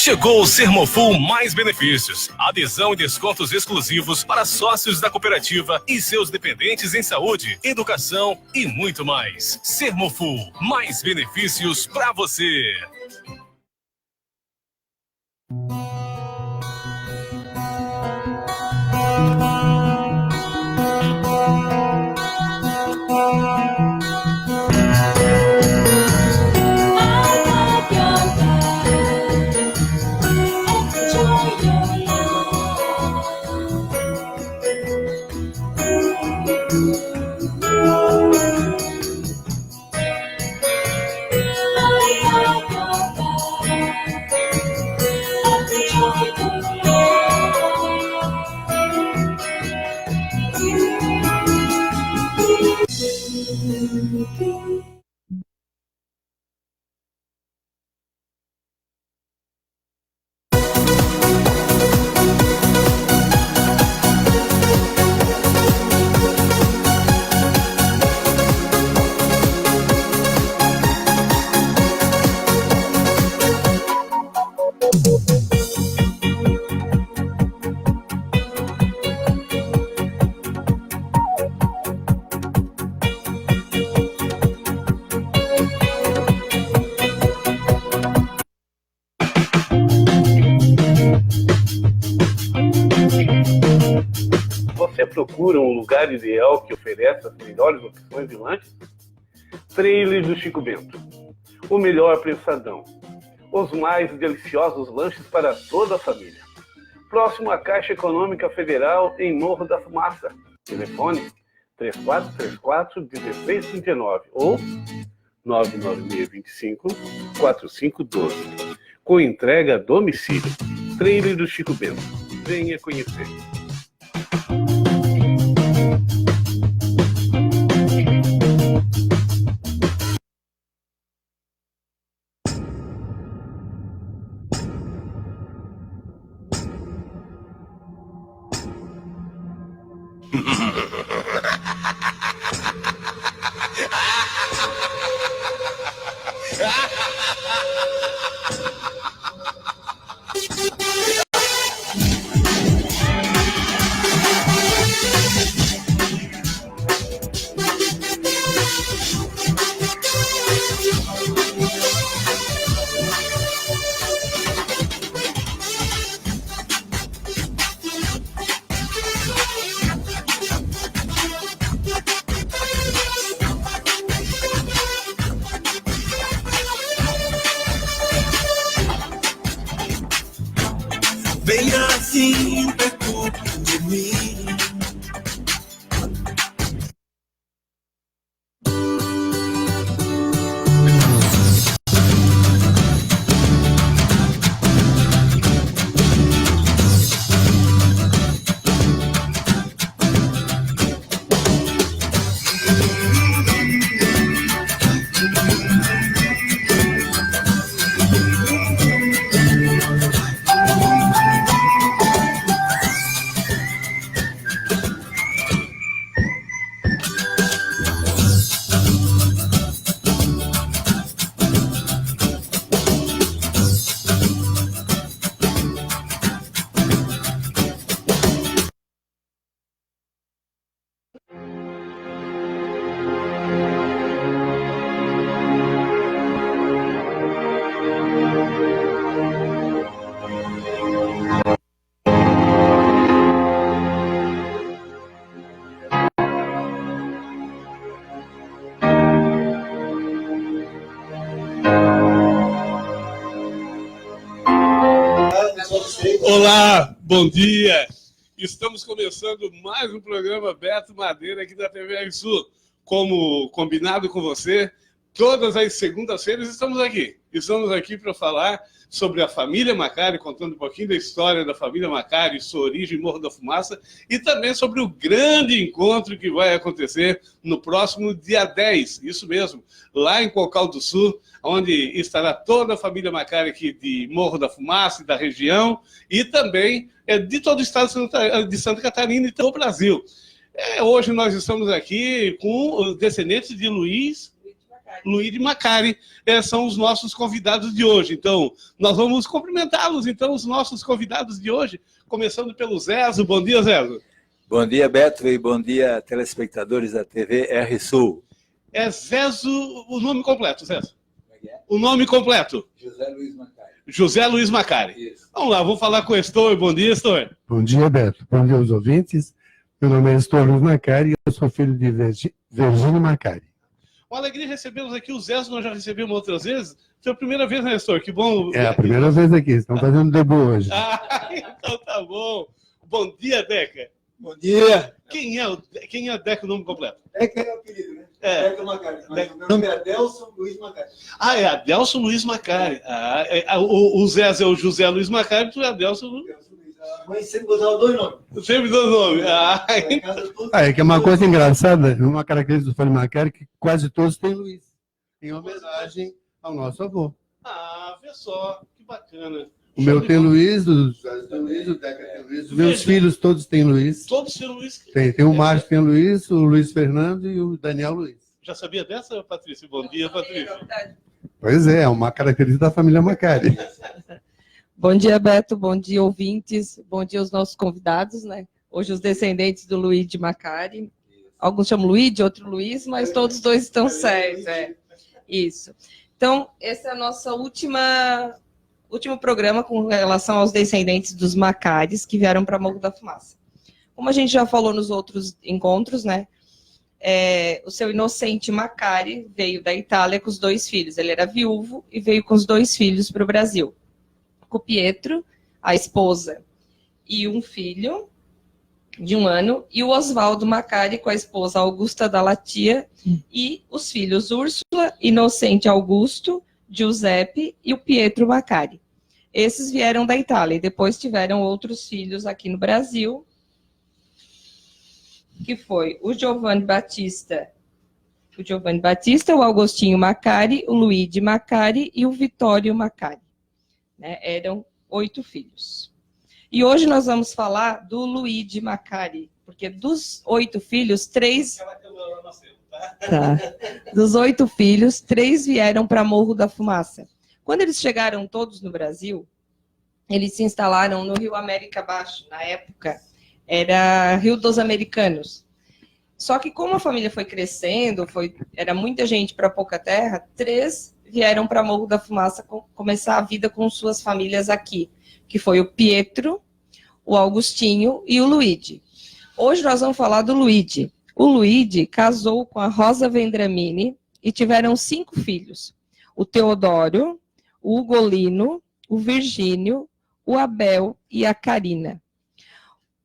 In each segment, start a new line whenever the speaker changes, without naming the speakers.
Chegou o Sermofull Mais Benefícios. Adesão e descontos exclusivos para sócios da cooperativa e seus dependentes em saúde, educação e muito mais. Sermofull Mais benefícios para você.
Você procura um lugar ideal que ofereça as melhores opções de lanches? Trailer do Chico Bento. O melhor prensadão. Os mais deliciosos lanches para toda a família. Próximo à Caixa Econômica Federal, em Morro da Fumaça. Telefone 3434-1639 ou 99625-4512. Com entrega a domicílio. Trailer do Chico Bento. Venha conhecer.
Venha assim perto de mim.
Olá, bom dia! Estamos começando mais um programa Beto Madeira aqui da TV Sul. Como combinado com você, todas as segundas-feiras estamos aqui. Estamos aqui para falar sobre a família Macari, contando um pouquinho da história da família Macari, sua origem, Morro da Fumaça, e também sobre o grande encontro que vai acontecer no próximo dia 10, isso mesmo, lá em Cocal do Sul, onde estará toda a família Macari aqui de Morro da Fumaça e da região, e também de todo o estado de Santa Catarina e todo o Brasil. Hoje nós estamos aqui com os descendentes de Luiz Luíde Macari, são os nossos convidados de hoje. Então, nós vamos cumprimentá-los, então, os nossos convidados de hoje, começando pelo Zezo. Bom dia, Zezo.
Bom dia, Beto, e bom dia, telespectadores da TV R Sul.
É Zezo, o nome completo, Zezo. O nome completo.
José Luiz Macari.
José Luiz Macari. Isso. Vamos lá, vamos falar com o Estor. Bom dia, Estor.
Bom dia, Beto. Bom dia aos ouvintes. Meu nome é Estor Luiz Macari e eu sou filho de Virgínio Macari.
Uma alegria recebê-los aqui. O Zezo nós já recebemos outras vezes. Foi a primeira vez, né, Estor? Que bom.
É a primeira vez aqui. Estão fazendo debut hoje.
Então tá bom. Bom dia, Deca.
Bom dia.
Quem é Deca, o nome completo?
Deca é o apelido, né?
É.
Deca Macari. Mas meu nome é Adelson Luiz Macari.
Ah, é Adelson Luiz Macari. O Zezo é o José Luiz Macari, tu é Adelson Luiz.
A mãe sempre botava dois nomes.
Sempre dois nomes.
É que é uma coisa engraçada, uma característica do Fábio Macari, que quase todos têm Luiz, em homenagem ao nosso avô.
Vê só, que bacana.
O meu tem Luiz, o Luiz, o Deca tem Luiz, os meus filhos todos têm Luiz.
Todos têm Luiz.
Tem o Márcio tem Luiz, o Luiz Fernando e o Daniel Luiz.
Já sabia dessa, Patrícia? Bom dia, Patrícia.
Pois é uma característica da família Macari.
Bom dia, Beto. Bom dia, ouvintes. Bom dia aos nossos convidados, né? Hoje os descendentes do Luíde Macari. Alguns chamam Luíde, outro Luiz, mas todos dois estão certos. Isso. Então, esse é o nosso último programa com relação aos descendentes dos Macaris que vieram para Morro da Fumaça. Como a gente já falou nos outros encontros, né? O seu Inocente Macari veio da Itália com os 2 filhos. Ele era viúvo e veio com os 2 filhos para o Brasil. Com o Pietro, a esposa, e um filho de 1 ano, e o Oswaldo Macari com a esposa Augusta da Latia, e os filhos Úrsula, Inocente Augusto, Giuseppe e o Pietro Macari. Esses vieram da Itália e depois tiveram outros filhos aqui no Brasil, que foi o Giovanni Battista, o Augustinho Macari, o Luigi Macari e o Vittorio Macari. Né? Eram 8 filhos. E hoje nós vamos falar do Luigi Macari, porque dos 8 filhos, 3... Dos 8 filhos, 3 vieram para Morro da Fumaça. Quando eles chegaram todos no Brasil, eles se instalaram no Rio América Baixo. Na época, era Rio dos Americanos. Só que como a família foi crescendo, era muita gente para pouca terra, 3 vieram para Morro da Fumaça começar a vida com suas famílias aqui, que foi o Pietro, o Augustinho e o Luigi. Hoje nós vamos falar do Luigi. O Luigi casou com a Rosa Vendramini e tiveram 5 filhos. O Teodoro, o Ugolino, o Virgínio, o Abel e a Carina.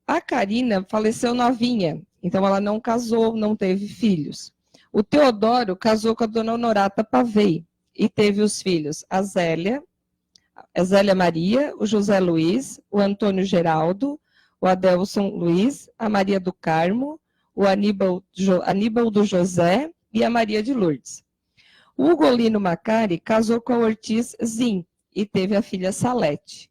A Carina faleceu novinha, então ela não casou, não teve filhos. O Teodoro casou com a dona Honorata Pavei e teve os filhos a Zélia Maria, o José Luiz, o Antônio Geraldo, o Adelson Luiz, a Maria do Carmo, o Aníbal do José e a Maria de Lourdes. O Ugolino Macari casou com a Ortiz Zin e teve a filha Salete.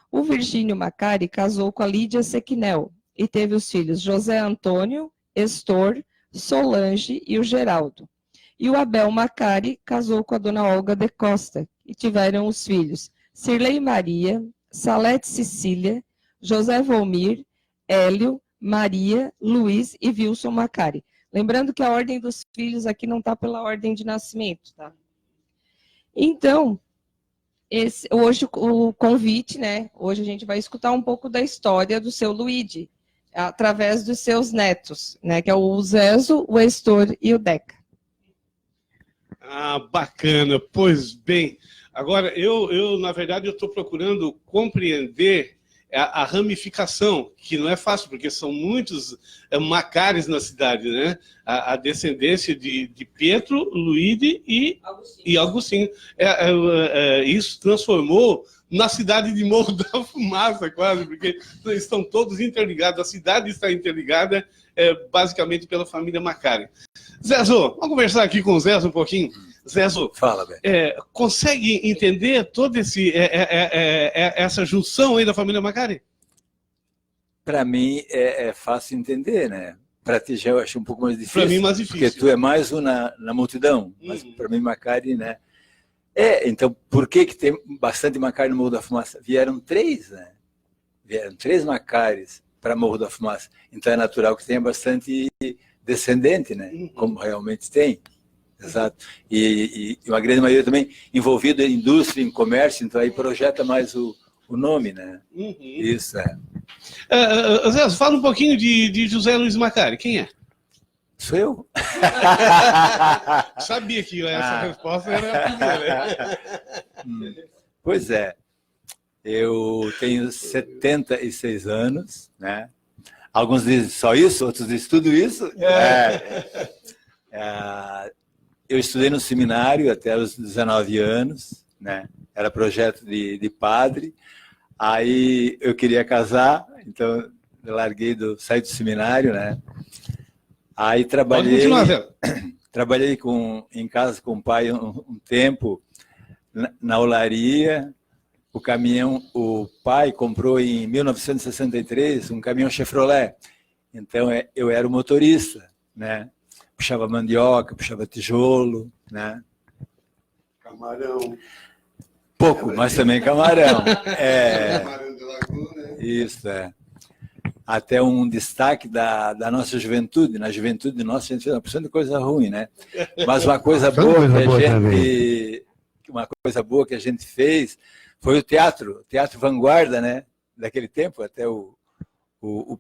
O Virgínio Macari casou com a Lídia Sequinel e teve os filhos José Antônio, Estor, Solange e o Geraldo. E o Abel Macari casou com a dona Olga de Costa e tiveram os filhos Cirlei Maria, Salete Cecília, José Volmir, Hélio, Maria, Luiz e Wilson Macari. Lembrando que a ordem dos filhos aqui não está pela ordem de nascimento, tá? Então, hoje o convite, né? Hoje a gente vai escutar um pouco da história do seu Luigi, através dos seus netos, né? Que é o Zezo, o Estor e o Deca.
Bacana. Pois bem, agora eu na verdade, eu estou procurando compreender a ramificação, que não é fácil, porque são muitos Macares na cidade, né? A descendência de Pietro, Luigi e Agostinho. Isso transformou na cidade de Morro da Fumaça, quase, porque estão todos interligados, a cidade está interligada basicamente pela família Macari. Zezo, vamos conversar aqui com o Zezo um pouquinho. Zezo,
fala, velho.
Consegue entender toda essa junção aí da família Macari?
Para mim é fácil entender, né? para ti já eu acho um pouco mais difícil.
Para mim, mais difícil.
Porque tu é mais um na multidão. Mas para mim, Macari, né? Então, por que tem bastante Macari no Morro da Fumaça? Vieram 3, né? Vieram 3 Macaris para Morro da Fumaça. Então, é natural que tenha bastante descendente, né? Como realmente tem. Exato. E uma grande maioria também envolvida em indústria, em comércio, então aí projeta mais o nome, né? Isso,
Zé, fala um pouquinho de José Luiz Macari. Quem é?
Sou eu.
Sabia que essa resposta era a primeira.
Pois é. Eu tenho 76 anos, né? Alguns dizem só isso, outros dizem tudo isso. Eu estudei no seminário até os 19 anos, né? Era projeto de padre. Aí eu queria casar, então eu saí do seminário, né? Aí trabalhei em casa com o pai um tempo, na olaria. O pai comprou em 1963 um caminhão Chevrolet. Então eu era o motorista, né? Puxava mandioca, puxava tijolo, né?
Camarão.
Pouco, mas também camarão.
Camarão de laguna.
Isso, Até um destaque da nossa juventude. Na juventude nossa, a gente fez uma porção de coisa ruim, né? Mas uma coisa boa que a gente fez foi o teatro vanguarda, né? Daquele tempo, até o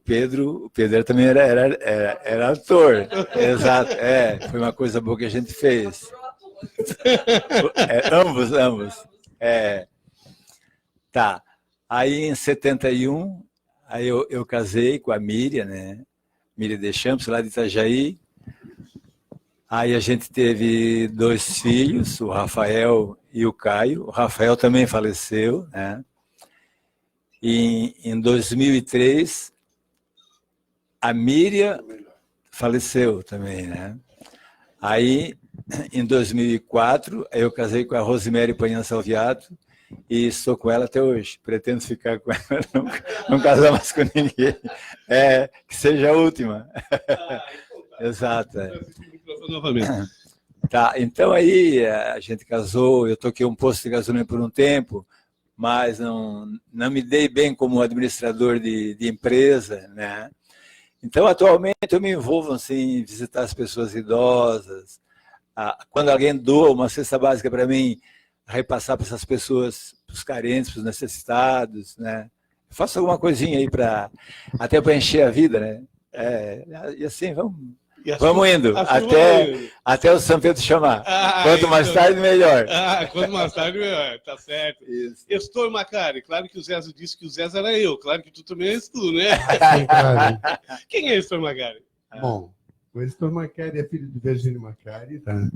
Pedro também era ator. Exato, foi uma coisa boa que a gente fez. Ambos. Tá. Aí em 71, aí eu casei com a Miriam, né? Miriam Deschamps, lá de Itajaí. Aí a gente teve 2 filhos, o Rafael e o Caio. O Rafael também faleceu, né? E em 2003, a Miriam faleceu também, né? Aí, em 2004, eu casei com a Rosemary Panhan Salviato e estou com ela até hoje. Pretendo ficar com ela, não casar mais com ninguém. Que seja a última. Exato. Tá, então aí a gente casou, eu toquei um posto de gasolina por um tempo, mas não me dei bem como administrador de empresa, né? Então, atualmente, eu me envolvo assim, em visitar as pessoas idosas. Quando alguém doa uma cesta básica para mim, repassar para essas pessoas, para os carentes, para os necessitados, né? Eu faço alguma coisinha aí até para encher a vida, né? E assim, vamos indo, até o São Pedro chamar. Quanto mais tarde, melhor.
Quanto mais tarde, melhor, tá certo.
Isso.
Estou Macari, claro que o Zé disse que o Zé era eu, claro que tu também és tu, né?
Sim, claro.
Quem é Estor Macari?
Bom, o Estor Macari é filho de Virgínio Macari, tá?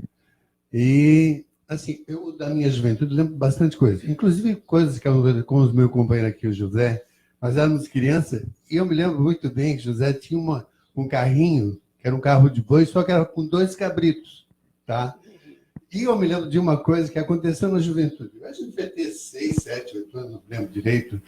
E, assim, eu da minha juventude lembro bastante coisa, inclusive coisas que eu com os meus companheiros aqui, o José, nós éramos crianças, e eu me lembro muito bem que o José tinha um carrinho, que era um carro de boi, só que era com 2 cabritos, tá? E eu me lembro de uma coisa que aconteceu na juventude. A gente devia ter 6, 7, 8 anos, não lembro direito.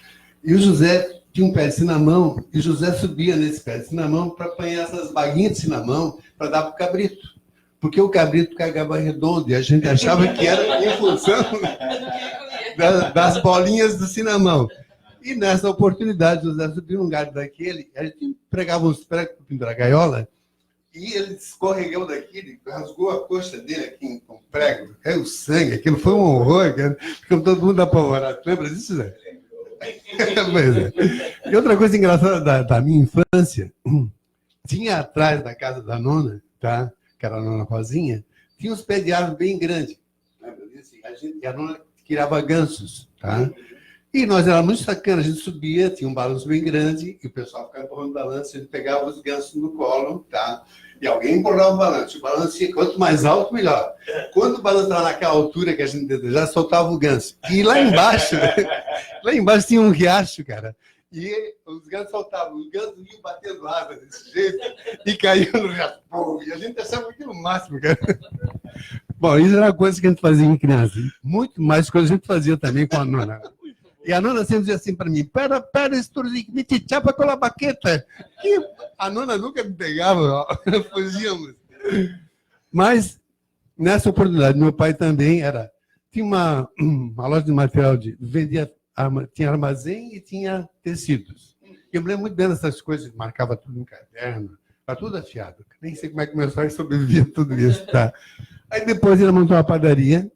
E o José tinha um pé de cinamão, e o José subia nesse pé de cinamão para apanhar essas baguinhas de cinamão para dar para o cabrito. Porque o cabrito cagava redondo, e a gente achava que era em função das bolinhas do cinamão. E nessa oportunidade, o José subiu num galho daquele, a gente pregava uns pregos para pendurar a gaiola, e ele escorregou daquele, rasgou a coxa dele aqui com prego, caiu sangue, aquilo foi um horror, cara. Ficou todo mundo apavorado. Lembra disso, Zé? Pois é. E outra coisa engraçada da minha infância, tinha atrás da casa da nona, tá? Que era a nona Rosinha, tinha uns pés de árvore bem grandes. Lembra disso? A nona criava gansos, tá? E nós éramos muito sacanas, a gente subia, tinha um balanço bem grande, e o pessoal ficava empurrando o balanço, a gente pegava os gansos no colo, tá? E alguém empurrava o balanço. O balanço ia, quanto mais alto, melhor. Quando o balanço estava naquela altura que a gente desejava, soltava o ganso. E lá embaixo, lá embaixo tinha um riacho, cara. E os gansos soltavam, os gansos iam batendo asa desse jeito, e caíam no riacho. E a gente achava aquilo o máximo, cara. Bom, isso era uma coisa que a gente fazia em criança. Muito mais coisas a gente fazia também com a nona. E a nona sempre dizia assim para mim, pera, Estorzinho, me te chapa com a baqueta. E a nona nunca me pegava, ó, fugíamos. Mas, nessa oportunidade, meu pai também tinha uma loja de material, tinha armazém e tinha tecidos. Eu me lembro muito bem dessas coisas, marcava tudo no caderno, tá tudo afiado. Nem sei como é que meu pai sobrevivia a tudo isso, tá? Aí depois ele montou uma padaria.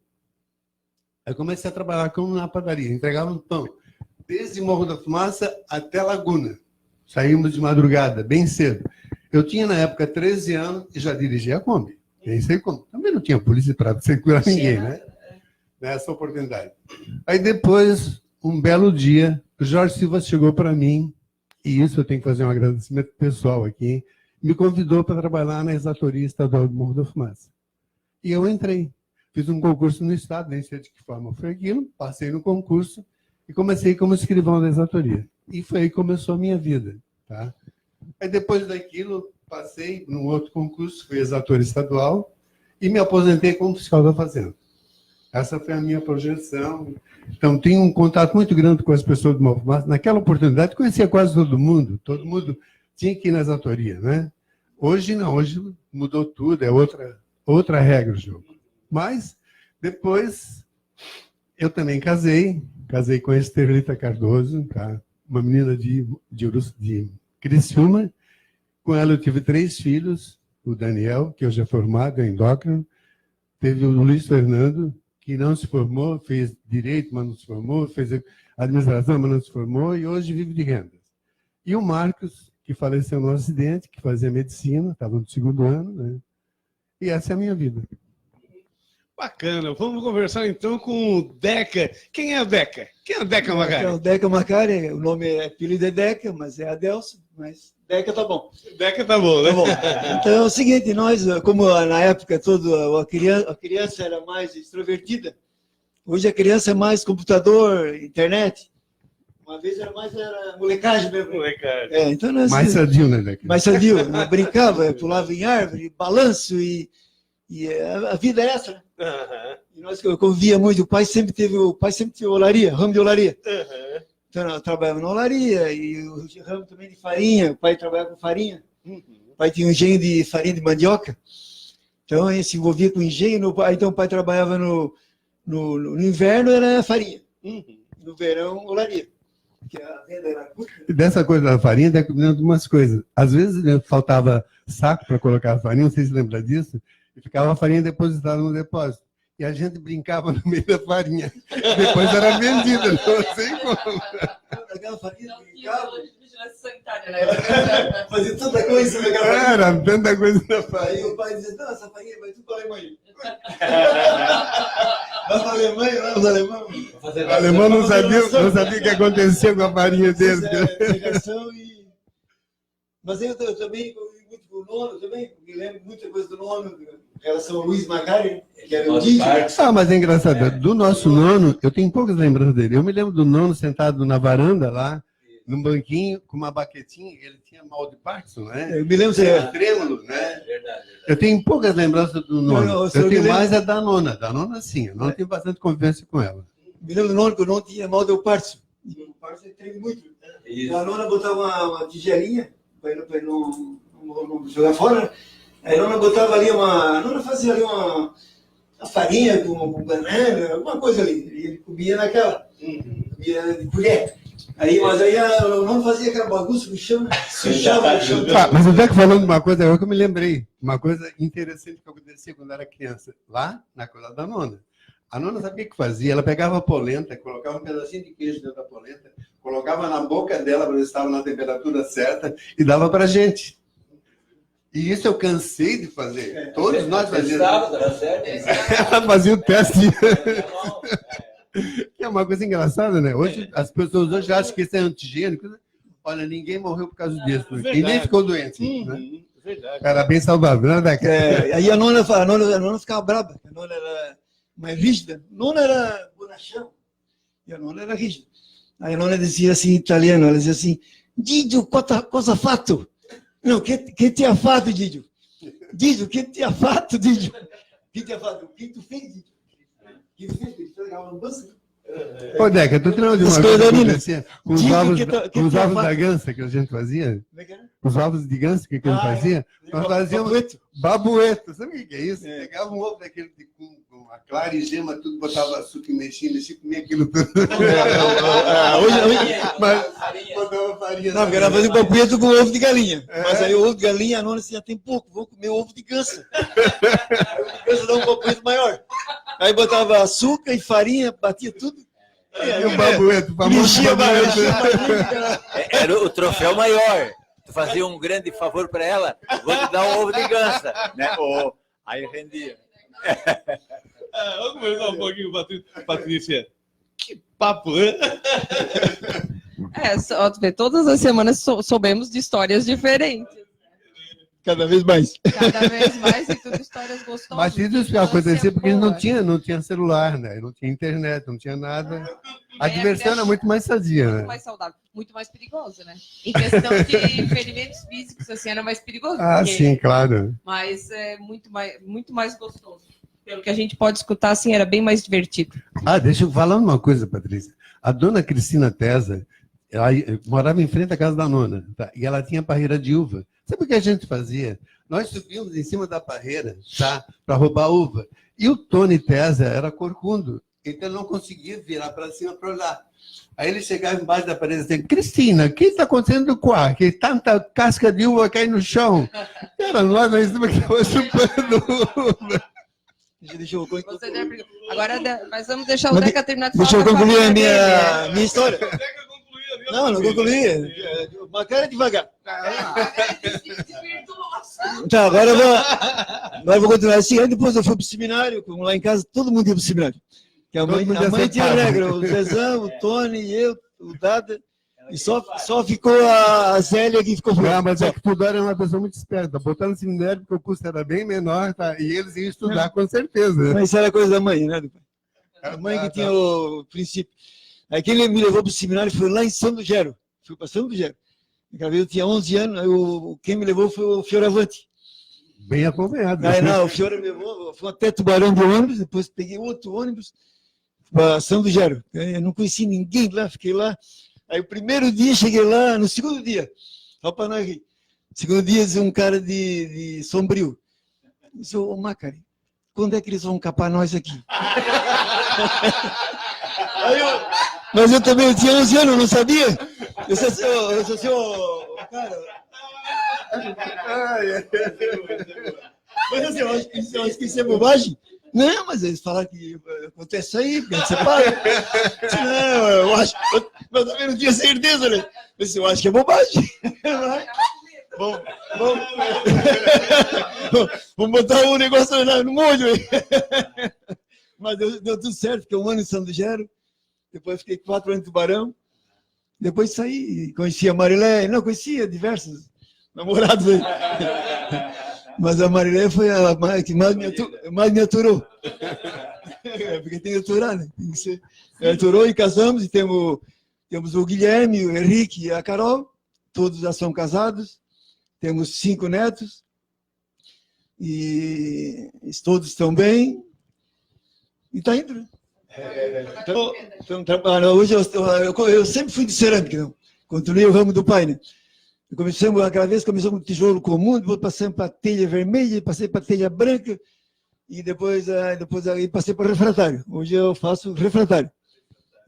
Aí comecei a trabalhar como na padaria, entregava um pão, desde Morro da Fumaça até Laguna. Saímos de madrugada, bem cedo. Eu tinha, na época, 13 anos e já dirigia a Kombi. Nem sei como. Também não tinha polícia para segurar ninguém, né? Nessa oportunidade. Aí depois, um belo dia, o Jorge Silva chegou para mim, e isso eu tenho que fazer um agradecimento pessoal aqui, me convidou para trabalhar na exatoria estadual do Morro da Fumaça. E eu entrei. Fiz um concurso no Estado, nem sei de que forma foi aquilo, passei no concurso e comecei como escrivão da exatoria. E foi aí que começou a minha vida. Tá? Aí depois daquilo, passei num outro concurso, fui exator estadual e me aposentei como fiscal da Fazenda. Essa foi a minha projeção. Então, tenho um contato muito grande com as pessoas do Morro da Fumaça. Naquela oportunidade, conhecia quase todo mundo tinha que ir na exatoria, né? Hoje não, hoje mudou tudo, é outra regra o jogo. Mas, depois, eu também casei com a Esterlita Cardoso, tá? Uma menina de Criciúma. Com ela eu tive 3 filhos, o Daniel, que hoje é formado em endócrino, teve o Luiz Fernando, que não se formou, fez direito, mas não se formou, fez administração, mas não se formou, e hoje vive de rendas. E o Marcos, que faleceu no acidente, que fazia medicina, estava no 2º ano, né? E essa é a minha vida.
Bacana. Vamos conversar então com o Deca. Quem é o Deca? Quem é o Deca Macari?
O Deca Macari, o nome é filho de Deca, mas é Adelson, mas Deca tá bom.
Deca tá bom, né?
Tá bom. Então é o seguinte, nós, como na época a criança era mais extrovertida, hoje a criança é mais computador, internet. Uma vez era molecagem mesmo.
Molecagem.
Então nós,
Mais sadio, né, Deca?
mais sadio. Brincava, pulava em árvore, balanço e a vida é essa, né?
Uhum.
E nós convivia muito, o pai sempre teve olaria, ramo de olaria.
Uhum.
Então eu trabalhava na olaria e o ramo também de farinha, o pai trabalhava com farinha.
Uhum.
O pai tinha um engenho de farinha de mandioca. Então ele se envolvia com engenho, então o pai trabalhava no inverno era farinha.
Uhum.
No verão, olaria. Porque a venda era curta.
Dessa coisa da farinha, Deca, me lembro de umas coisas. Às vezes faltava saco para colocar a farinha, não sei se lembra disso, e ficava a farinha depositada no depósito. E a gente brincava no meio da farinha. Depois era vendida, não sei como.
Aquela farinha
Não tinha
brincava,
vigilância sanitária, né?
fazia tanta coisa naquela farinha.
Era tanta coisa na farinha.
Aí o pai dizia, não, essa farinha vai tudo para a Alemanha. Vai para a Alemanha, lá os alemães.
O alemão não sabia o que acontecia com a farinha deles.
Mas eu também convivi muito com o nono, também, me lembro muita coisa do nono, em relação ao Luiz Macari, que era o Didi.
Mas é engraçado, do nosso nono, eu tenho poucas lembranças dele. Eu me lembro do nono sentado na varanda lá, num banquinho, com uma baquetinha, ele tinha mal de Parkinson, né?
Eu me lembro que
Trêmulo, né? Eu tenho poucas lembranças do nono. Eu tenho mais da nona. Da nona, sim. A nona tem bastante convivência com ela.
Me lembro do nono, que o nono tinha mal de Parkinson. O Parkinson treme muito. Isso. A nona botava uma tigelinha, para não jogar fora. Aí a nona botava ali a nona fazia ali uma farinha com banana, alguma coisa ali. E ele comia naquela. Comia de colher. Mas aí o nome fazia aquela bagunça no chão, sujava no chão.
Mas eu estou falando de uma coisa agora que eu me lembrei. Uma coisa interessante que acontecia quando eu era criança. Lá, na coisa da nona. A nona sabia o que fazia? Ela pegava a polenta, colocava um pedacinho de queijo dentro da polenta, colocava na boca dela para ver se estava na temperatura certa e dava para a gente. E isso eu cansei de fazer. Todos nós fazíamos. Ela fazia o teste. Que é uma coisa engraçada, né? Hoje, as pessoas hoje acham que isso é antigênico. Olha, ninguém morreu por causa disso. E nem ficou doente. Né? Era bem saudável, né?
Aí a nona ficava brava. A nona era mais rígida. A nona era bonachão. E a nona era rígida. Aí a nona dizia assim, em italiano, ela dizia assim, Didio, cosa fatto? Não, que ti ha fatto, Didio? Didio, que ti ha fatto, Didio? Que ti ha fatto? Que tu fez, Didio? Que tu fez? Ele pegava no banco.
Ô, Deca, tu te lembra de uma
As
coisa
coisas
que
ali, né?
acontecia com os
Diga
ovos,
que tá- que
com os
tá
ovos
fa-
da gança que a gente fazia?
Como é que era?
Os ovos de ganso que a gente fazia? Nós fazíamos
Babueto.
babueto. Sabe o que é isso? Pegava um ovo daquele com a clara e gema, tudo, botava açúcar e mexia, comia aquilo tudo.
Hoje,
Mas botava farinha.
não, porque ela fazia babueto com ovo de galinha. Mas aí o ovo de galinha, a nona disse, já tem pouco, vou comer ovo de ganso. Aí o ovo de ganso dá um babueto maior. Aí botava açúcar e farinha, batia tudo.
E o babueto, o famoso
Mexia mais,
babueto.
Era o troféu maior. Tu fazia um grande favor para ela, vou te dar um ovo de gança. Né? Oh, aí rendia.
Vamos conversar um pouquinho, Patrícia. Que papo, né?
Só tu vê, todas as semanas soubemos de histórias diferentes.
Cada vez mais.
Cada vez mais e tudo histórias gostosas.
Mas isso acontecia porque não tinha celular, né? Não tinha internet, não tinha nada. A diversão era muito mais sadia,
Muito
né?
mais saudável, muito mais perigosa, né? Em questão de ferimentos físicos, assim, era mais perigoso.
Ah,
porque-
sim, claro.
Mas é muito mais gostoso. Pelo que a gente pode escutar, assim, era bem mais divertido.
Ah, deixa eu falar uma coisa, Patrícia. A dona Cristina Tesa, ela morava em frente à casa da nona, tá? E ela tinha parreira de uva. Sabe o que a gente fazia? Nós subíamos em cima da parreira, tá? Para roubar uva. E o Tony Tesa era corcundo, então ele não conseguia virar para cima para olhar. Aí ele chegava embaixo da parede e dizia, Cristina, o que está acontecendo com a? Que tanta casca de uva cai no chão? Era nós lá em cima que estava chupando uva.
Deixa eu concluir.
Você já brigou. Agora, mas vamos deixar o Deca terminar de
Deixa eu
falar da
concluir a
família dele, né?
minha história. Não, não concluí. Uma cara devagar. Tá, agora eu vou continuar assim. Aí depois eu fui pro seminário, como lá em casa, todo mundo ia pro seminário. Que a mãe tinha regra, o Zezão, o Tony, eu, o Dada, e só ficou a Zélia que ficou fora.
Não, mas é que tu era uma pessoa muito esperta. Botar no seminário porque o custo era bem menor, tá? E eles iam estudar com certeza.
Mas isso era coisa da mãe, né? A mãe que tinha o princípio. Aí quem me levou para o seminário foi lá em São do Gero. Fui para São do Gero. Aquela vez eu tinha 11 anos, aí quem me levou foi o Fioravante.
Bem acompanhado.
Aí não, o Fiora me levou, fui até Tubarão de ônibus, depois peguei outro ônibus para São do Gero. Eu não conheci ninguém lá, fiquei lá. Aí o primeiro dia, cheguei lá, no segundo dia, só para nós rir. Segundo dia, um cara de Sombrio. Eu disse, ô Macari, quando é que eles vão capar nós aqui? Mas eu também eu tinha 11 anos, não sabia. Eu sou seu cara. Mas assim, eu acho que isso é bobagem. Não, mas eles falaram que acontece isso aí, porque a gente separa. Não, eu acho. Eu também não tinha certeza, né? Eu acho que é bobagem. Vamos botar um negócio no molho aí. Mas deu tudo certo, fiquei um ano em São do Gero. Depois fiquei 4 anos em Tubarão. Depois saí, conheci a Marilé. Não, conhecia diversos namorados aí. Mas a Marilé foi a que mais me aturou. Porque tem que aturar, né? Tem que ser. Aturou e casamos. E temos o Guilherme, o Henrique e a Carol. Todos já são casados. Temos 5 netos. E todos estão bem. E está indo, né? Então, hoje eu sempre fui de cerâmica, não? Continuei o ramo do pai, né? Aquela vez começamos com tijolo comum, depois passamos para telha vermelha, passei para telha branca e depois aí passei para refratário. Hoje eu faço refratário.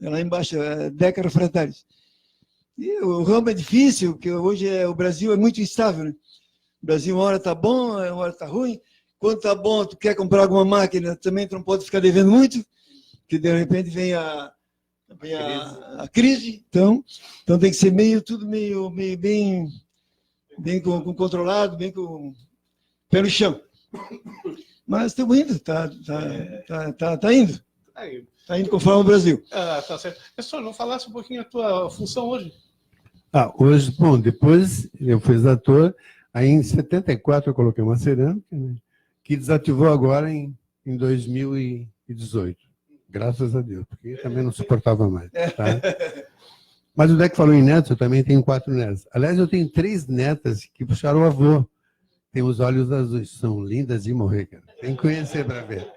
Lá embaixo, Deca Refratários. E o ramo é difícil, porque hoje o Brasil é muito instável, né? O Brasil uma hora está bom, uma hora está ruim. Quando está bom, tu quer comprar alguma máquina, também tu não pode ficar devendo muito, porque de repente vem a crise. Então tem que ser tudo meio bem controlado, bem com pé no chão. Mas estamos indo, tá indo. Está indo conforme o Brasil.
Tá certo. Pessoal, não falasse um pouquinho a tua função hoje?
Hoje, bom, depois eu fui ator, aí em 74 eu coloquei uma cerâmica, né, que desativou agora em 2018. Graças a Deus, porque também não suportava mais. Tá? Mas o Deck falou em netos, eu também tenho 4 netos. Aliás, eu tenho 3 netas que puxaram o avô. Tem os olhos azuis, são lindas de morrer, cara. Tem que conhecer para ver.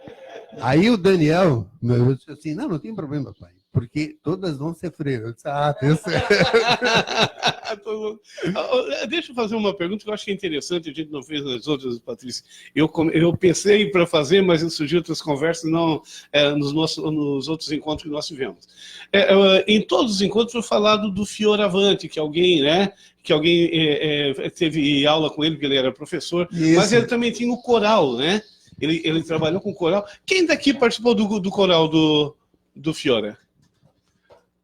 Aí o Daniel, meu avô, disse assim, não tem problema, pai. porque todas vão ser freira. Eu disse, tem certo.
Deixa eu fazer uma pergunta que eu acho que é interessante, a gente não fez nas outras, Patrícia. Eu pensei para fazer, mas surgiu outras conversas nos outros encontros que nós tivemos. Em todos os encontros foi falado do Fioravante, que alguém, né? Que alguém teve aula com ele, porque ele era professor, mas ele também tinha o coral, né? Ele trabalhou com coral. Quem daqui participou do coral do Fiora?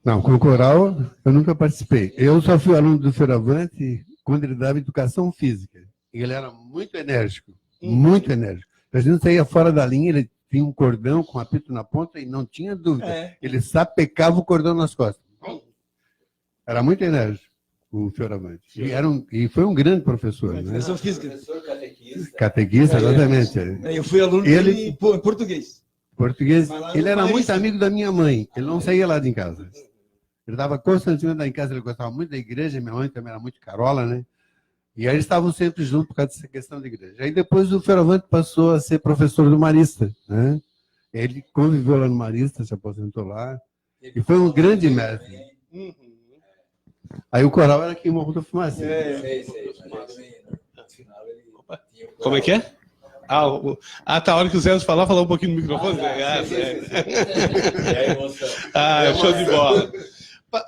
Não, com o coral eu nunca participei. Eu só fui aluno do Fioravante quando ele dava educação física. E ele era muito enérgico, muito enérgico. A gente saía fora da linha, ele tinha um cordão com apito na ponta e não tinha dúvida. Ele sapecava o cordão nas costas. Era muito enérgico o Fioravante. E foi um grande professor. Né?
Professor física.
Professor catequista.
Catequista, exatamente.
Eu fui aluno dele em português.
Português.
Mas
Ele era
não
muito
parece.
amigo da minha mãe. Ele não saía lá de casa. Ele estava constantemente lá em casa. Ele gostava muito da igreja. Minha mãe também era muito carola, né? E aí eles estavam sempre juntos por causa dessa questão da igreja. Aí depois o Fioravante passou a ser professor do Marista, né? Ele conviveu lá no Marista, se aposentou lá. E foi um grande mestre. Aí o coral era aqui em Morro da Fumaça.
Sei. No final ele tinha o coral.
Como é que é? Tá, a hora que o Zé falar um pouquinho no microfone.
É a emoção.
Show de bola.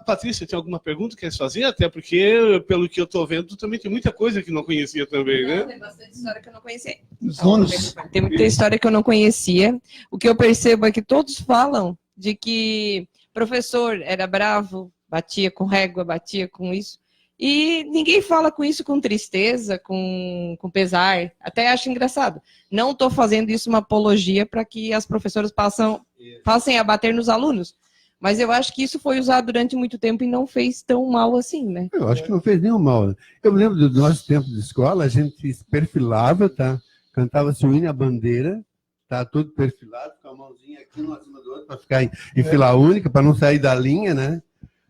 Patrícia, tem alguma pergunta que quer fazer? Até porque, pelo que eu estou vendo, também tem muita coisa que não conhecia também, né?
Tem bastante história que eu não conhecia.
Donos.
Tem muita história que eu não conhecia. O que eu percebo é que todos falam de que professor era bravo, batia com régua, batia com isso. E ninguém fala com isso com tristeza, com pesar. Até acho engraçado. Não estou fazendo isso uma apologia para que as professoras passem a bater nos alunos. Mas eu acho que isso foi usado durante muito tempo e não fez tão mal assim, né?
Eu acho que não fez nenhum mal. Eu me lembro do nosso tempo de escola, a gente se perfilava, tá? Cantava-se o hino à bandeira, tá? Tudo perfilado, com a mãozinha aqui um acima do outro, para ficar em fila única, para não sair da linha, né?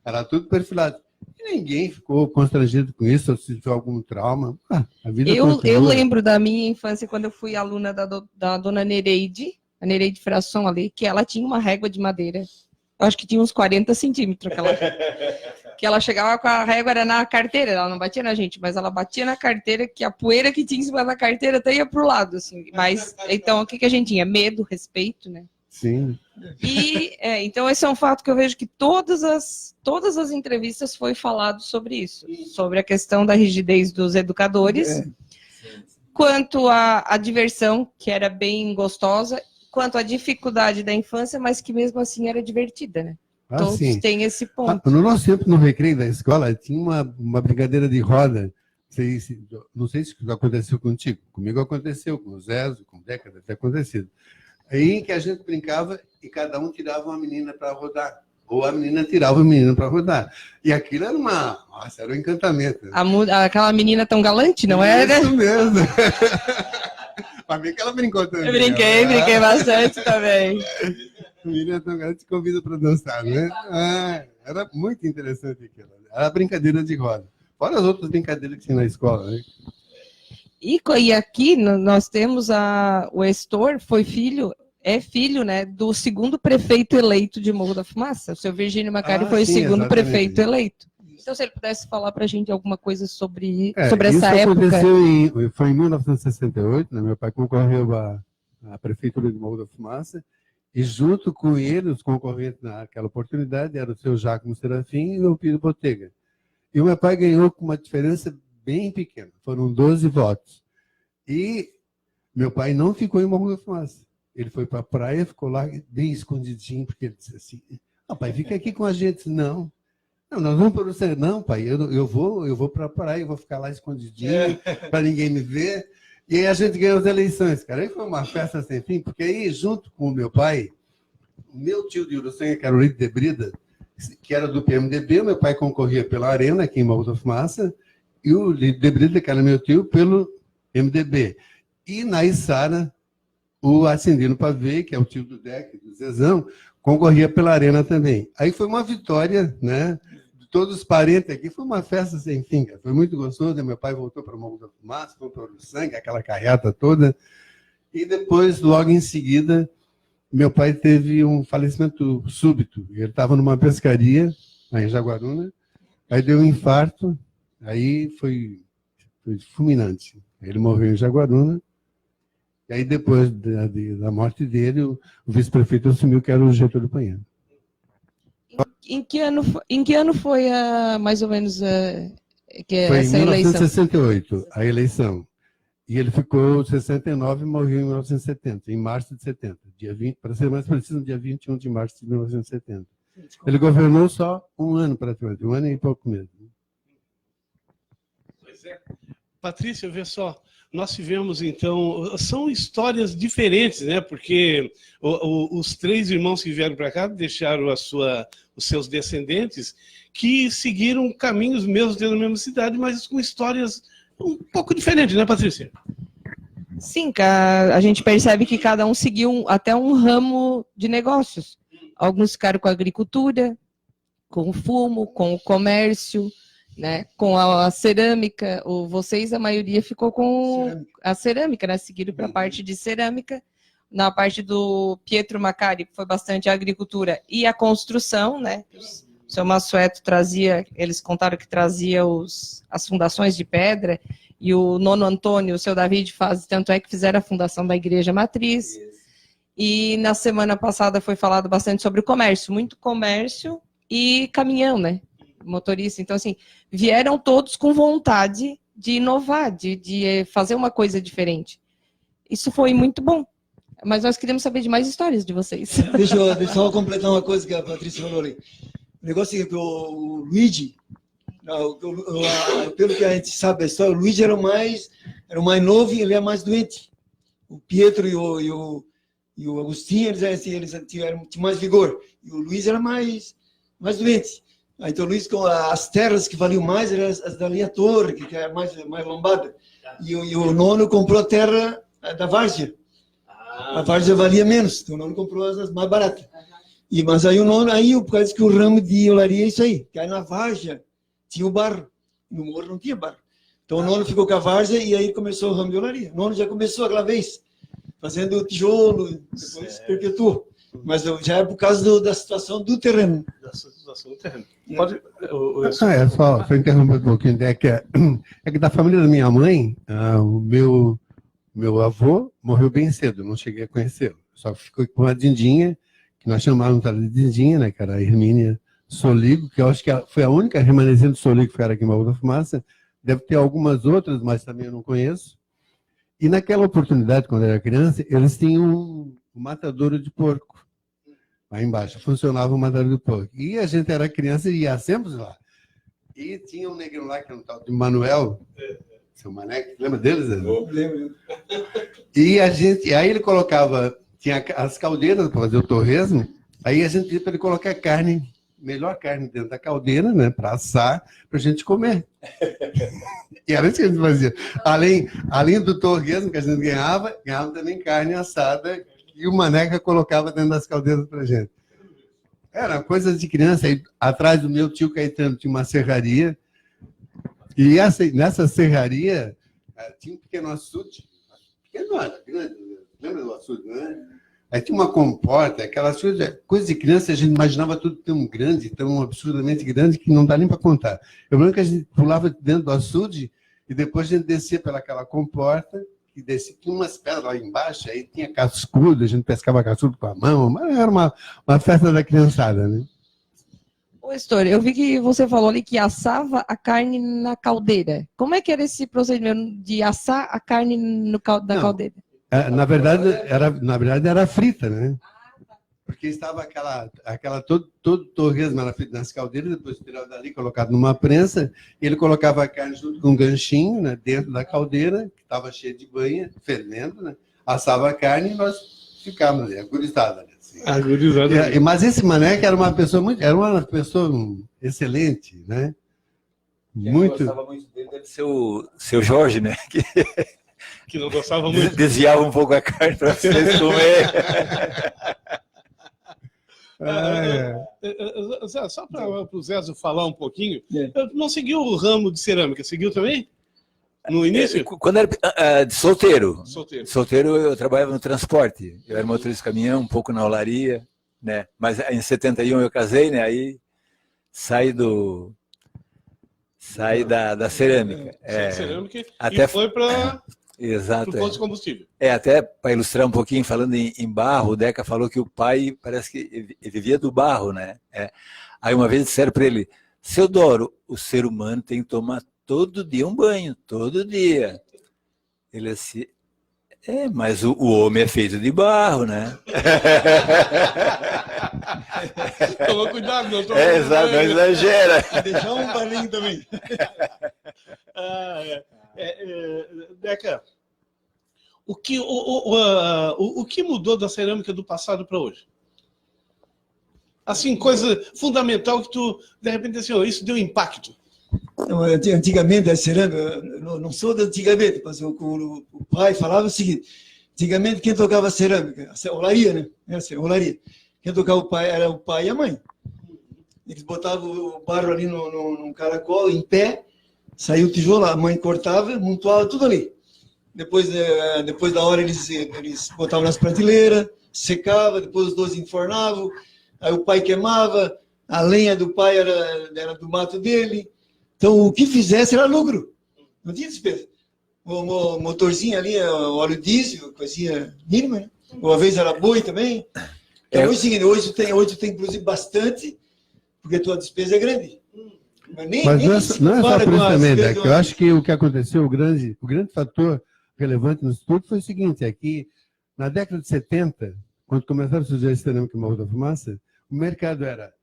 Era tudo perfilado. E ninguém ficou constrangido com isso, ou se tiver algum trauma. A vida
Eu
continua.
lembro da minha infância, quando eu fui aluna da dona Nereide, a Nereide Frasson ali, que ela tinha uma régua de madeira. Eu acho que tinha uns 40 centímetros que ela chegava com a régua, era na carteira, ela não batia na gente, mas ela batia na carteira, que a poeira que tinha em cima da carteira até ia pro lado, assim. Mas, então, o que a gente tinha? Medo, respeito, né?
Sim.
E, então, esse é um fato que eu vejo que todas as entrevistas foi falado sobre isso, sobre a questão da rigidez dos educadores, quanto à diversão, que era bem gostosa, quanto à dificuldade da infância, mas que mesmo assim era divertida, né? Todos
sim.
têm esse ponto.
No nosso tempo, no recreio da escola, tinha uma brincadeira de roda. Não sei se aconteceu contigo. Comigo aconteceu, com o Zé, com o Deca, deve ter acontecido. Aí que a gente brincava e cada um tirava uma menina para rodar. Ou a menina tirava o menino para rodar. E aquilo era era um encantamento.
Aquela menina tão galante, não era?
Isso mesmo. Para mim que ela brincou também.
Eu brinquei bastante também.
A menina tão galante te convida para dançar, né? Era muito interessante aquilo. Era brincadeira de roda. Fora as outras brincadeiras que tinha na escola, né?
E aqui nós temos o Hestor, é filho, né, do segundo prefeito eleito de Morro da Fumaça. O seu Virgínio Macari foi o segundo
exatamente.
Prefeito eleito. Então, se ele pudesse falar para a gente alguma coisa sobre essa época.
Foi em 1968, né? Meu pai concorreu à Prefeitura de Morro da Fumaça, e junto com ele, os concorrentes naquela oportunidade, era o seu Jacomo Serafim e o Piro Botega. E o meu pai ganhou com uma diferença bem pequena, foram 12 votos. E meu pai não ficou em Morro da Fumaça. Ele foi para a praia, ficou lá bem escondidinho, porque ele disse assim, pai, fica aqui com a gente. Não, nós vamos para o centro. Não, pai, eu vou para a praia, eu vou ficar lá escondidinho, para ninguém me ver. E aí a gente ganhou as eleições, cara. Aí foi uma festa sem fim, porque aí, junto com o meu pai, o meu tio de Uruçanga, que era o Lito de Brida, que era do PMDB, meu pai concorria pela Arena, aqui em Morro da Fumaça, e o Lito de Brida, que era meu tio, pelo MDB. E na Içara, o Ascendino Pavê, que é o tio do Deck, do Zezão, concorria pela Arena também. Aí foi uma vitória, né? De todos os parentes aqui, foi uma festa sem fim, cara. Foi muito gostoso. Meu pai voltou para o Morro da Fumaça, foi para o sangue, aquela carreata toda. E depois, logo em seguida, meu pai teve um falecimento súbito. Ele estava numa pescaria, lá em Jaguaruna, aí deu um infarto, aí foi fulminante. Ele morreu em Jaguaruna, e aí depois da morte dele, o vice-prefeito assumiu que era o Getúlio Painha.
Em que ano foi mais ou menos
Foi
essa
em
eleição?
1968, a eleição. E ele ficou em 69 e morreu em 1970, em março de 70. Dia 20, para ser mais preciso, dia 21 de março de 1970. Ele governou só um ano, praticamente, um ano e pouco mesmo.
Pois é. Patrícia, vê só, nós tivemos, então, são histórias diferentes, né? Porque os 3 irmãos que vieram para cá deixaram os seus descendentes que seguiram caminhos mesmo dentro da mesma cidade, mas com histórias um pouco diferentes, né, Patrícia?
Sim, a gente percebe que cada um seguiu até um ramo de negócios. Alguns ficaram com a agricultura, com o fumo, com o comércio, né, com a cerâmica. Vocês, a maioria, ficou com a cerâmica, né? Seguiram para a parte de cerâmica. Na parte do Pietro Macari, foi bastante a agricultura e a construção, né? O seu Massueto trazia, eles contaram que trazia as fundações de pedra, e o Nono Antônio, o seu David, tanto é que fizeram a fundação da Igreja Matriz. E na semana passada foi falado bastante sobre o comércio, muito comércio e caminhão, né? Motorista. Então, assim, vieram todos com vontade de inovar, de fazer uma coisa diferente. Isso foi muito bom. Mas nós queremos saber de mais histórias de vocês.
Deixa eu só completar uma coisa que a Patrícia falou ali. O negócio é que o Luigi, pelo que a gente sabe da história, o Luigi era o mais novo e ele é mais doente. O Pietro e o Agostinho, eles tinham mais vigor. E o Luiz era mais doente. Então o Luiz, com as terras que valiam mais, eram as da linha Torre, que era mais lombada. E o Nono comprou a terra da Várzea. A Várzea valia menos, então o Nono comprou as mais baratas. Mas aí o Nono, por causa que o ramo de olaria é isso aí, que aí na Várzea tinha o barro, no Morro não tinha barro. Então o Nono ficou com a Várzea e aí começou o ramo de olaria. O Nono já começou aquela vez, fazendo tijolo, depois perpetuou. Mas já é por causa da situação do terreno.
Da situação do terreno. Pode...
Só interromper um pouquinho. É que da família da minha mãe, o meu avô morreu bem cedo, não cheguei a conhecê-lo. Só ficou com a Dindinha, que nós chamávamos de Dindinha, né, que era a Hermínia Soligo, que eu acho que foi a única remanescente Soligo que ficaram aqui em Morro da Fumaça. Deve ter algumas outras, mas também eu não conheço. E naquela oportunidade, quando eu era criança, eles tinham um matadouro de porco. Lá embaixo funcionava o matadouro de porco. E a gente era criança e ia sempre lá. E tinha um negro lá, que era um tal de Manuel, seu Mané, lembra deles?
Lembro.
E aí ele colocava, tinha as caldeiras para fazer o torresmo, aí a gente pedia para ele colocar carne, melhor carne dentro da caldeira, né, para assar, para a gente comer. E era isso que a gente fazia. Além do torresmo que a gente ganhava também carne assada, e o Maneca colocava dentro das caldeiras para a gente. Era coisa de criança. Aí, atrás do meu tio Caetano tinha uma serraria, e nessa serraria tinha um pequeno açude. Pequeno não era grande, lembra do açude, né? Aí tinha uma comporta, aquelas coisas de criança, a gente imaginava tudo tão grande, tão absurdamente grande, que não dá nem para contar. Eu lembro que a gente pulava dentro do açude e depois a gente descia pelaquela comporta, e descia, tinha umas pedras lá embaixo, aí tinha cascudo, a gente pescava cascudo com a mão, mas era uma festa da criançada, né?
Ô, Estor, eu vi que você falou ali que assava a carne na caldeira. Como é que era esse procedimento de assar a carne na caldeira?
Na verdade era frita, né? Porque estava todo torresmo era frito nas caldeiras, depois tirava dali, colocado numa prensa, e ele colocava a carne junto com um ganchinho, né, dentro da caldeira, que estava cheia de banha, fervendo, né? Assava a carne e nós ficávamos ali, agurizados, né? Assim. Mas esse Mané que era uma pessoa excelente, né?
Quem gostava muito dele deve ser o seu Jorge, né?
Que não gostava muito.
Desviava um pouco a carne para vocês comer.
Só para o Zezo falar um pouquinho, não seguiu o ramo de cerâmica, seguiu também? No início?
Quando era de solteiro.
Solteiro.
Solteiro, eu trabalhava no transporte. Eu era motorista de caminhão, um pouco na olaria, né? Mas em 71 eu casei, né? Aí saí da cerâmica.
Cerâmica
até
e foi para
exato,
o posto de combustível.
Até para ilustrar um pouquinho, falando em barro, o Deca falou que o pai parece que ele vivia do barro, né? Aí uma vez disseram para ele, seu Doro, o ser humano tem que tomar todo dia um banho, todo dia. Ele assim, mas o homem é feito de barro, né?
Toma cuidado, não toma
exato, não exagera.
Deixar um barrinho também.
Deca, o que mudou da cerâmica do passado para hoje? Assim, coisa fundamental que tu, de repente, assim, isso deu impacto.
Antigamente, a cerâmica, não sou de antigamente, mas o pai falava o seguinte, antigamente quem tocava cerâmica, a olaria, né? Olaria. Quem tocava era o pai e a mãe. Eles botavam o barro ali num caracol, em pé, saiu o tijolo, a mãe cortava, amontoava tudo ali. Depois da hora eles botavam nas prateleiras, secava, depois os dois enfornavam, aí o pai queimava, a lenha do pai era do mato dele. Então, o que fizesse era lucro. Não tinha despesa. O motorzinho ali, o óleo diesel, coisinha mínima, né? Uma vez era boi também. Então, hoje tu tem que produzir bastante, porque a tua despesa é grande.
Mas não é só por isso também, Deca. Eu acho que o que aconteceu, o grande fator relevante no estudo foi o seguinte, é que na década de 70, quando começaram a surgir a cerâmica em Morro da Fumaça, o mercado era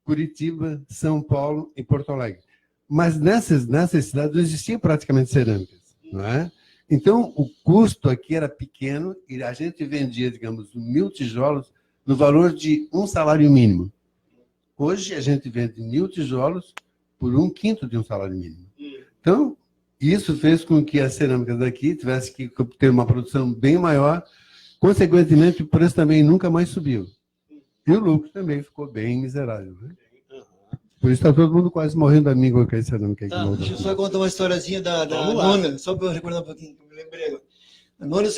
Curitiba, São Paulo e Porto Alegre. Mas nessas cidades não existiam praticamente cerâmicas, não é? Então, o custo aqui era pequeno e a gente vendia, digamos, 1.000 tijolos no valor de um salário mínimo. Hoje, a gente vende 1.000 tijolos por 1/5 de um salário mínimo. Então, isso fez com que as cerâmicas daqui tivessem que ter uma produção bem maior, consequentemente, o preço também nunca mais subiu. E o lucro também ficou bem miserável, né? Por isso está todo mundo quase morrendo amigo com a cerâmica.
Deixa eu só contar uma historiazinha da nona, só para eu recordar um pouquinho, que eu me lembrei agora.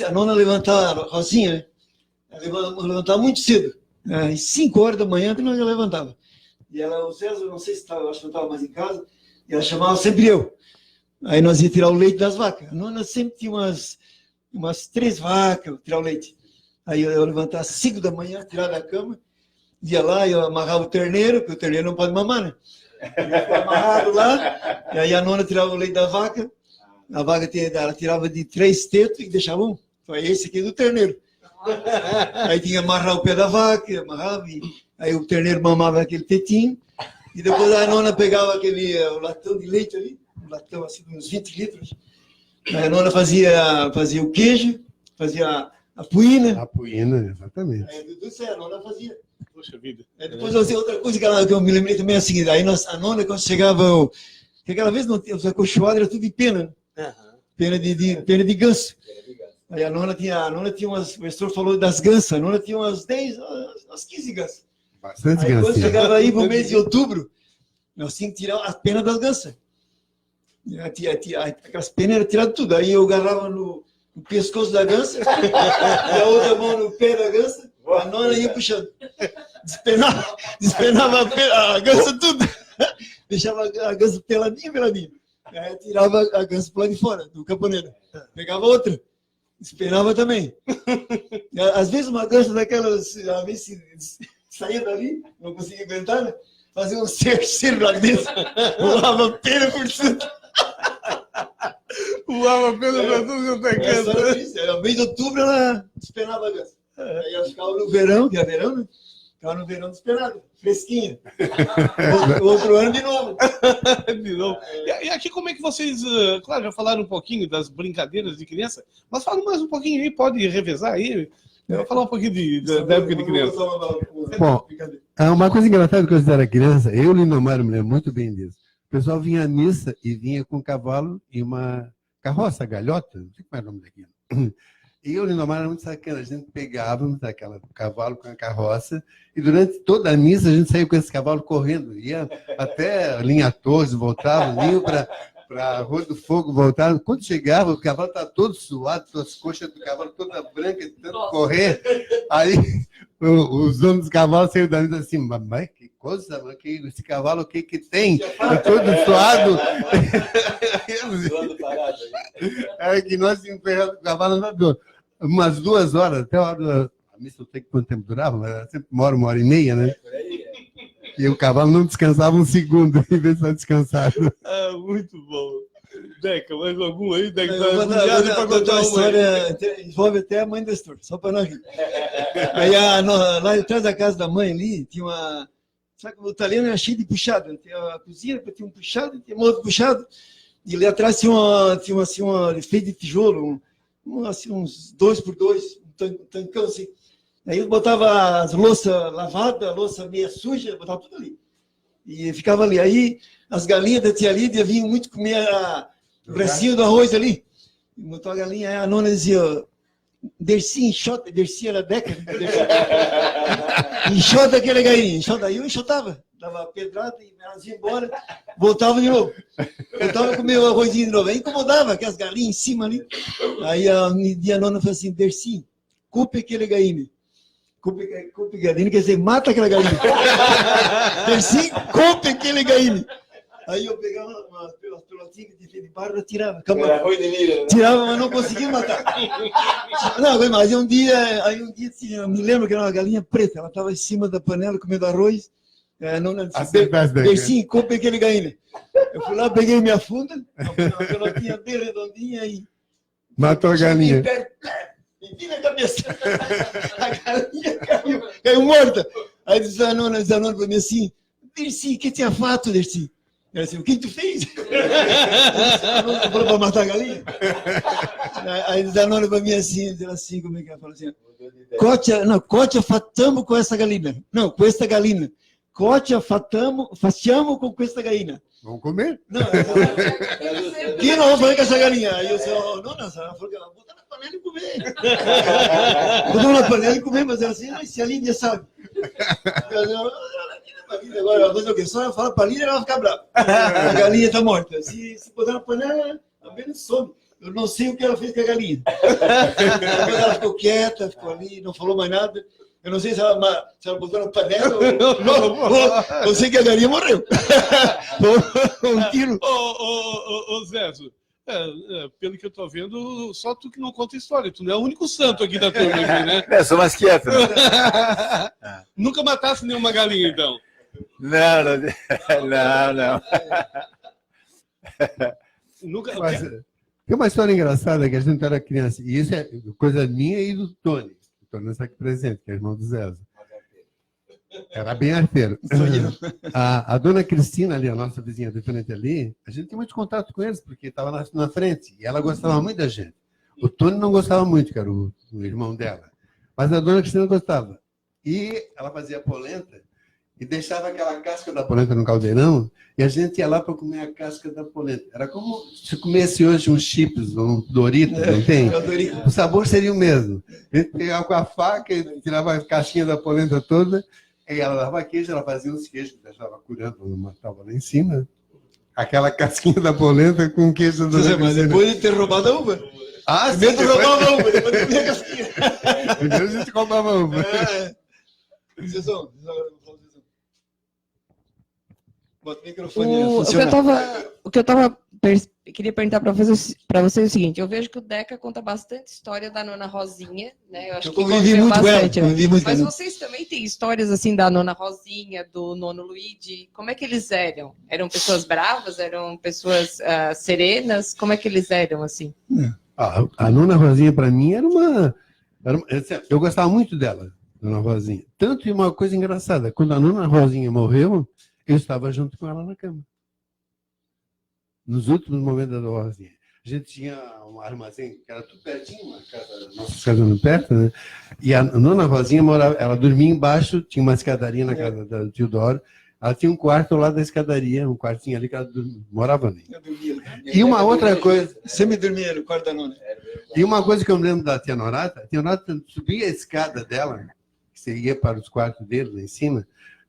A nona levantava, a Rosinha, né? Ela levantava muito cedo. Às 5 horas da manhã, que nós já levantava. E o César, não sei se estava, acho que não estava mais em casa, e ela chamava sempre eu. Aí nós ia tirar o leite das vacas. A nona sempre tinha umas 3 vacas, tirar o leite. Aí eu levantava às 5 da manhã, tirar da cama, ia lá, eu amarrava o terneiro, porque o terneiro não pode mamar, né? Ele ficava amarrado lá, e aí a nona tirava o leite da vaca, a vaca ela tirava de 3 tetos e deixava um. Então é esse aqui do terneiro. Aí tinha que amarrar o pé da vaca, amarrava, e aí o terneiro mamava aquele tetinho, e depois a nona pegava o latão de leite ali, um latão assim de uns 20 litros. Aí a nona fazia o queijo, fazia a puína.
A puína, exatamente.
Aí tudo isso a nona fazia.
Poxa vida.
Depois outra coisa que eu me lembrei também é a seguinte, aí a nona, quando chegava, que aquela vez os acolchoados era tudo de pena, né? Pena de ganso. Aí a nona tinha umas, o professor falou das gansas, a nona tinha umas 15 gansas.
Bastante
aí
gansas.
Quando chegava aí pro mês de outubro, nós tínhamos que tirar as penas das gansas. Aquelas penas eram tiradas tudo. Aí eu agarrava no pescoço da gansa, e a outra mão no pé da gansa, a nona ia puxando. Despenava a gansa tudo. Deixava a gansa peladinha. Aí tirava a gansa para lá de fora, do camponeiro. Pegava outra. Despenava também. Às vezes uma gansa daquelas, às vezes saía dali, não conseguia aguentar, né? Fazia um cerceiro lá dentro. Voava pena por tudo.
Voava pena por tudo, tá quieto.
No mês de outubro ela despenava a gansa. Aí ela ficava no verão, que é verão, né? Ficava no verão despenada, fresquinha. Outro ano de novo.
De novo. E aqui como é que vocês, claro, já falaram um pouquinho das brincadeiras de criança, mas fala mais um pouquinho aí, pode revezar aí. Eu vou falar um pouquinho da época de criança.
Bom, uma coisa engraçada que eu era criança, eu e o Lindomar me lembro muito bem disso. O pessoal vinha à missa e vinha com um cavalo e uma carroça, galhota, não sei como é o nome daquilo. E eu e o Lindomar era muito sacana, a gente pegava aquele cavalo com a carroça e durante toda a missa a gente saía com esse cavalo correndo, ia até a linha Torres, voltava, vinha para a Rua do Fogo voltar. Quando chegava, o cavalo estava todo suado, as coxas do cavalo toda branca, de tanto correr. Aí os donos dos cavalos saíram da mesa assim, mas que coisa, mas que esse cavalo, o que tem? É todo suado. É que nós emperramos o cavalo andador. Umas 2 horas, até a hora a missa, não sei quanto tempo durava, mas era sempre 1 hora e meia, né? E o cavalo não descansava um segundo, em vez de estar descansado.
Ah, muito bom. Deca, mais algum aí? Deca,
Eu vou contar uma história, envolve até a mãe do Estor, só para nós rir. Aí, lá atrás da casa da mãe ali, tinha uma... Sabe que o italiano era cheio de puxada. Tem a cozinha, tinha um puxado, tinha um outro puxado. E ali atrás tinha uma feita de tijolo, assim, uns 2x2, um tancão assim. Aí eu botava as louças lavadas, a louça meia suja, botava tudo ali. E ficava ali. Aí as galinhas da tia Lídia vinham muito comer o bracinho do arroz ali. E botou a galinha, aí a nona dizia, Dercy, enxota, Dercy era Deca. Enxota aquele galinha, enxota. Aí eu enxotava, dava pedrada e elas iam embora, voltava de novo. Voltava a comer o arrozinho de novo. Aí incomodava aquelas galinhas em cima ali. Aí a nona falou assim, Dercy, culpe aquele galinha. Culpe galinha, quer dizer, mata aquela galinha. Dercy, culpe aquele galinha. Aí eu pegava umas pelotinhas de barro e tirava. Tirava, mas não conseguia matar. Não, mas um dia eu me lembro que era uma galinha preta, ela estava em cima da panela comendo arroz. Não disse, Dercy, culpe aquele galinha. Eu fui lá, peguei minha funda, uma pelotinha bem redondinha e...
Matou a galinha.
Meti na cabeça. A galinha caiu morta. Aí disse a nona para mim assim, Dercy, que tinha fato, Dercy? Ela disse, o que tu fez? A nona falou para matar a galinha. Aí diz a nona para mim assim, como é que ela falou assim? Cote fatamo com essa galinha. Não, com esta galinha. Cote facciamo com esta galinha.
Vamos comer?
Não, que não vamos fazer com essa galinha? Aí eu disse, nona, ela falou que ela botar na panela e comer. Botar na panela e comer, mas ela assim, se a Lídia sabe. Agora, ela fazer o quê? Só ela fala para a Lídia, ela vai ficar brava. A galinha está morta. Se botar na panela, a menos some. Eu não sei o que ela fez com a galinha. Ela ficou quieta, ficou ali, não falou mais nada. Eu não sei se ela botou na panela ou... Eu sei que a galinha morreu. Um tiro.
Ô, Zé, pelo que eu tô vendo, só tu que não conta história. Tu não é o único santo aqui da turma, aqui, né?
Eu sou mais quieto. Né?
Nunca matasse nenhuma galinha, então?
Não.
Nunca...
Mas, tem uma história engraçada que a gente era criança, e isso é coisa minha e do Tony. O Tony está aqui presente, que é irmão do Zé. Era bem arteiro. A dona Cristina ali, a nossa vizinha de frente ali, a gente tinha muito contato com eles, porque estava na frente, e ela gostava muito da gente. O Tony não gostava muito, que era o irmão dela, mas a dona Cristina gostava. E ela fazia polenta, e deixava aquela casca da polenta no caldeirão, e a gente ia lá para comer a casca da polenta. Era como se comesse hoje uns chips, um Doritos, não tem? O sabor seria o mesmo. A gente pegava com a faca e tirava a casquinha da polenta toda, e ela dava queijo, ela fazia uns queijos, deixava curando, matava lá em cima. Aquela casquinha da polenta com queijo do...
Mas depois de ter roubado a uva.
Ah, sim.
Primeiro roubava a uva, depois comia a casquinha.
Primeiro a gente roubava a uva.
Bota o microfone.
O que eu queria perguntar para vocês é o seguinte: eu vejo que o Deca conta bastante história da Nona Rosinha, né? Eu acho que
convivi muito
bastante,
com ela.
Mas vocês também têm histórias assim da Nona Rosinha, do Nono Luigi? Como é que eles eram? Eram pessoas bravas? Eram pessoas serenas? Como é que eles eram assim?
A Nona Rosinha para mim era uma... Eu gostava muito dela, Nona Rosinha. Tanto que uma coisa engraçada, quando a Nona Rosinha morreu, eu estava junto com ela na cama. Nos últimos momentos da Nona Rosinha. A gente tinha um armazém, que era tudo pertinho, uma casa, nossa casa perto, né? E a Nona Rosinha morava, ela dormia embaixo, tinha uma escadaria na casa da Teodoro. Ela tinha um quarto lá da escadaria, um quartinho ali que ela morava ali. E uma outra coisa...
Sempre dormia no quarto da Nona.
E uma coisa que eu me lembro da tia Norata subia a escada dela, que você ia para os quartos dele lá em cima,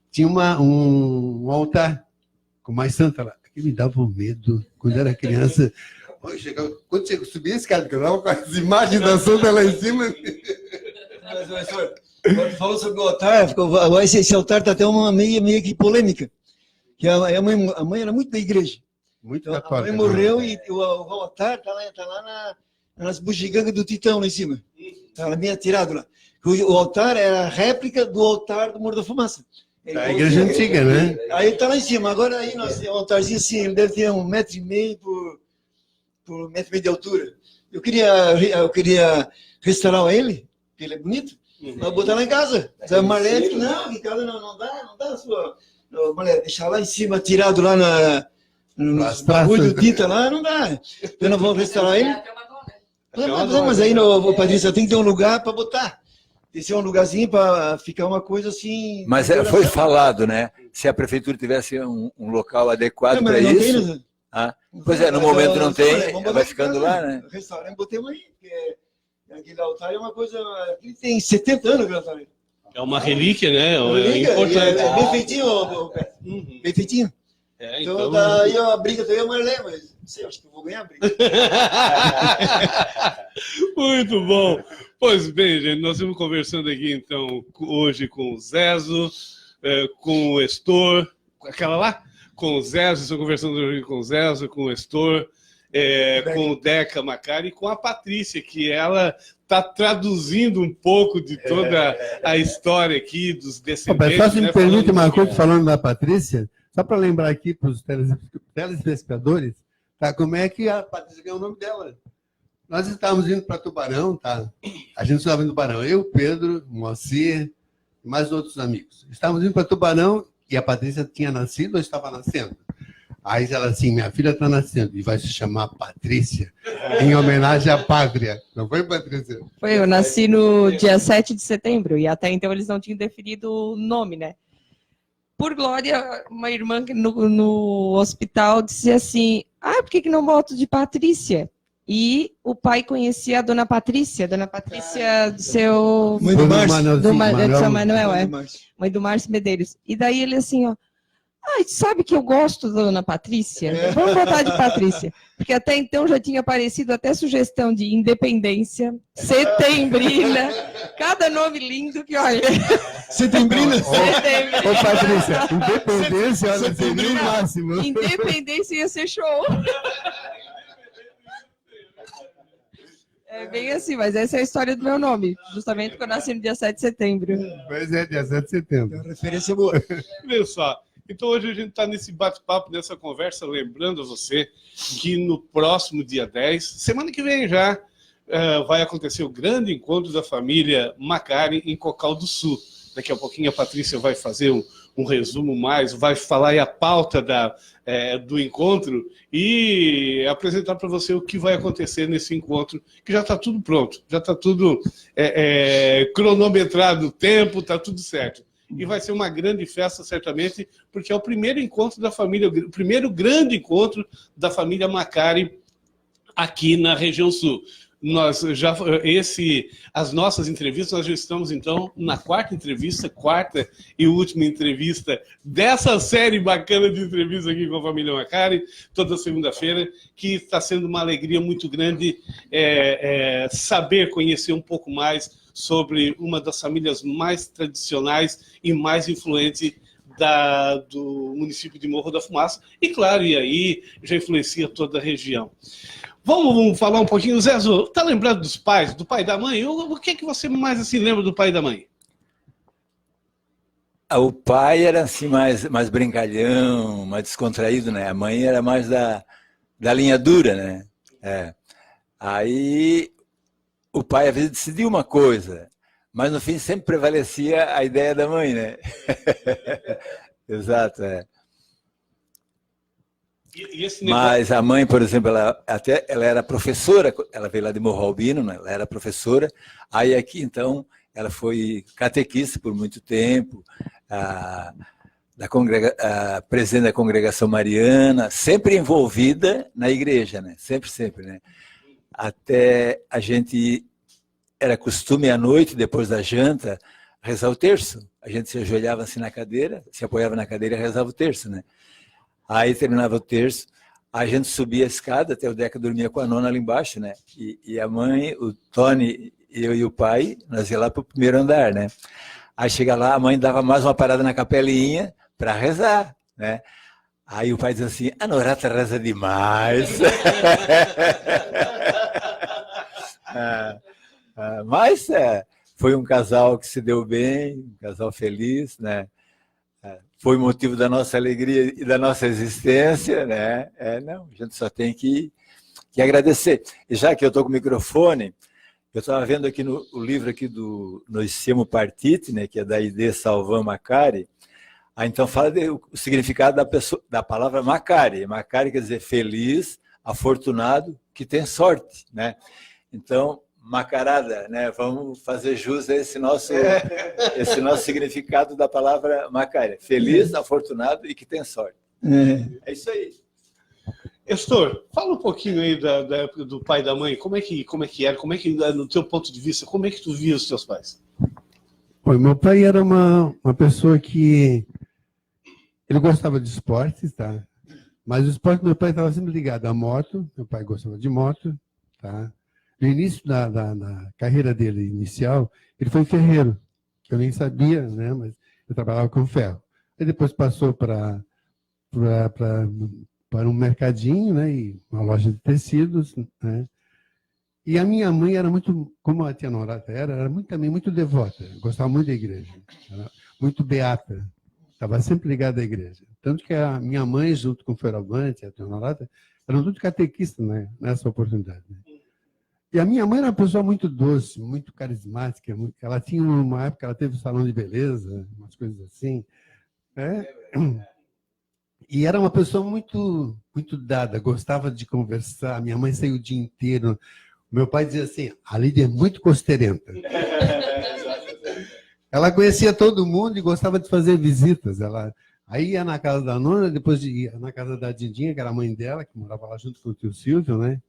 tinha um altar com mais santa lá. Aquilo me dava um medo. Quando eu era criança, quando você subia esse cara, eu dava com as imagens da santa lá em cima.
Mas, senhor, quando falou sobre o altar, agora esse altar está até uma meio que polêmica. Que a mãe era muito da igreja.
Muito
Então,
católica.
a mãe morreu e o altar está lá nas bugigangas do Titão, lá em cima. Está bem atirado lá. O altar era a réplica do altar do Morro da Fumaça.
A igreja antiga, né?
Aí está lá em cima. Agora aí nós temos um altarzinho assim, ele deve ter 1,5 m por 1,5 m de altura. Eu queria restaurar ele, porque ele é bonito, mas botar lá em casa. A Marlene disse que não, em casa não dá a sua... Marlene, deixar lá em cima, tirado lá nos bagulho do tinta lá, não dá. Eu não vou restaurar ele. Mas aí, Patrícia, tem que ter um lugar para botar. Tem que ser um lugarzinho para ficar uma coisa assim...
Mas foi falado, né? Se a prefeitura tivesse um local adequado para isso... Pois é, no momento não tem, vai ficando lá, né?
Restaurante, botemos aí, porque aquele altar é uma coisa... Ele tem 70 anos, aquele altar.
É uma relíquia, né?
É importante. É bem feitinho, bem feitinho. Então, daí a briga daí eu mais lembro, mas não sei, acho que eu vou ganhar a briga.
Muito bom. Pois bem, gente, nós estamos conversando aqui, então, hoje com o Zezo, com o Estor, aquela lá? Com o Zezo, estou conversando hoje com o Zezo, com o Estor, com o Deca Macari e com a Patrícia, que ela está traduzindo um pouco de toda a história aqui dos descendentes.
Só se me permite uma coisa, falando da Patrícia, só para lembrar aqui para os telespectadores, tá, como é que a Patrícia ganhou o nome dela. Nós estávamos indo para Tubarão, tá? A gente estava indo para Tubarão, eu, Pedro, Moacir e mais outros amigos. Estávamos indo para Tubarão e a Patrícia tinha nascido ou estava nascendo? Aí ela assim, minha filha está nascendo e vai se chamar Patrícia, em homenagem à pátria. Não foi, Patrícia?
Foi, eu nasci no dia 7 de setembro e até então eles não tinham definido o nome, né? Por glória, uma irmã no hospital disse assim, por que não boto de Patrícia? E o pai conhecia a dona Patrícia do seu...
Mãe do Márcio.
Do seu Manuel, mãe do Márcio Medeiros. E daí ele assim, ó, sabe que eu gosto da dona Patrícia? Vamos botar de Patrícia. Porque até então já tinha aparecido até sugestão de Independência, Setembrina, cada nome lindo que, olha...
Setembrina?
Ô, Patrícia, Independência, olha, seria o máximo.
Independência ia ser show. É bem assim, mas essa é a história do meu nome, justamente porque eu nasci no dia 7 de setembro.
Pois é, dia 7 de setembro.
É uma referência boa.
Olha só. Então, hoje a gente está nesse bate-papo, nessa conversa, lembrando a você que no próximo dia 10, semana que vem já, vai acontecer o grande encontro da família Macari em Cocal do Sul. Daqui a pouquinho a Patrícia vai fazer um resumo mais, vai falar aí a pauta do encontro e apresentar para você o que vai acontecer nesse encontro, que já está tudo pronto, já está tudo cronometrado, o tempo, está tudo certo. E vai ser uma grande festa, certamente, porque é o primeiro encontro da família, o primeiro grande encontro da família Macari aqui na região sul. As nossas entrevistas, nós já estamos, então, na quarta e última entrevista dessa série bacana de entrevistas aqui com a família Macari, toda segunda-feira, que está sendo uma alegria muito grande saber, conhecer um pouco mais sobre uma das famílias mais tradicionais e mais influentes do município de Morro da Fumaça. E, claro, e aí já influencia toda a região. Vamos falar um pouquinho, Zezo, tá lembrando dos pais, do pai e da mãe? O que é que você mais assim lembra do pai e da mãe?
O pai era assim mais brincalhão, mais descontraído, né? A mãe era mais da linha dura, né? Aí o pai às vezes decidia uma coisa, mas no fim sempre prevalecia a ideia da mãe, né? Exato, Mas a mãe, por exemplo, ela era professora, ela veio lá de Morro Albino, né? Ela era professora, aí aqui então ela foi catequista por muito tempo, presidente da congregação mariana, sempre envolvida na igreja, né? Sempre, né? Até a gente, era costume à noite, depois da janta, rezar o terço. A gente se ajoelhava assim na cadeira, se apoiava na cadeira e rezava o terço, né? Aí terminava o terço, a gente subia a escada, até o Deca dormia com a nona ali embaixo, né? E a mãe, o Tony, eu e o pai, nós ia lá para o primeiro andar, né? Aí chega lá, a mãe dava mais uma parada na capelinha para rezar, né? Aí o pai diz assim, a Norata reza demais. Mas foi um casal que se deu bem, um casal feliz, né? Foi motivo da nossa alegria e da nossa existência, né? Não, a gente só tem que agradecer. E já que eu estou com o microfone, eu estava vendo aqui no livro aqui do Noi Siamo Partiti, né, que é da ID Salvan Macari. Então fala o significado da palavra Macari. Macari quer dizer feliz, afortunado, que tem sorte, né? Então, Macarada, né? Vamos fazer jus a esse nosso significado da palavra Macari. Feliz, afortunado e que tem sorte. É isso aí.
Estor, fala um pouquinho aí da época do pai e da mãe. Como é que era? Como é que, no teu ponto de vista, como é que tu via os teus pais?
Meu pai era uma pessoa que ele gostava de esportes, tá? Mas o esporte do meu pai estava sempre ligado à moto. Meu pai gostava de moto, tá? No início da carreira dele inicial, ele foi ferreiro, que eu nem sabia, né? Mas eu trabalhava com ferro. Aí depois passou para um mercadinho, né? E uma loja de tecidos, né? E a minha mãe era muito, como a tia Norata era também muito devota, gostava muito da igreja, era muito beata, estava sempre ligada à igreja. Tanto que a minha mãe, junto com o Feravante, a tia Norata, eram tudo catequistas, né? Nessa oportunidade. Né? E a minha mãe era uma pessoa muito doce, muito carismática. Ela tinha uma época, ela teve um salão de beleza, umas coisas assim. Né? E era uma pessoa muito, muito dada, gostava de conversar. Minha mãe saiu o dia inteiro. Meu pai dizia assim, a Lídia é muito costeirenta. Ela conhecia todo mundo e gostava de fazer visitas. Ela aí ia na casa da nona, depois ia na casa da Dindinha, que era a mãe dela, que morava lá junto com o tio Silvio, né?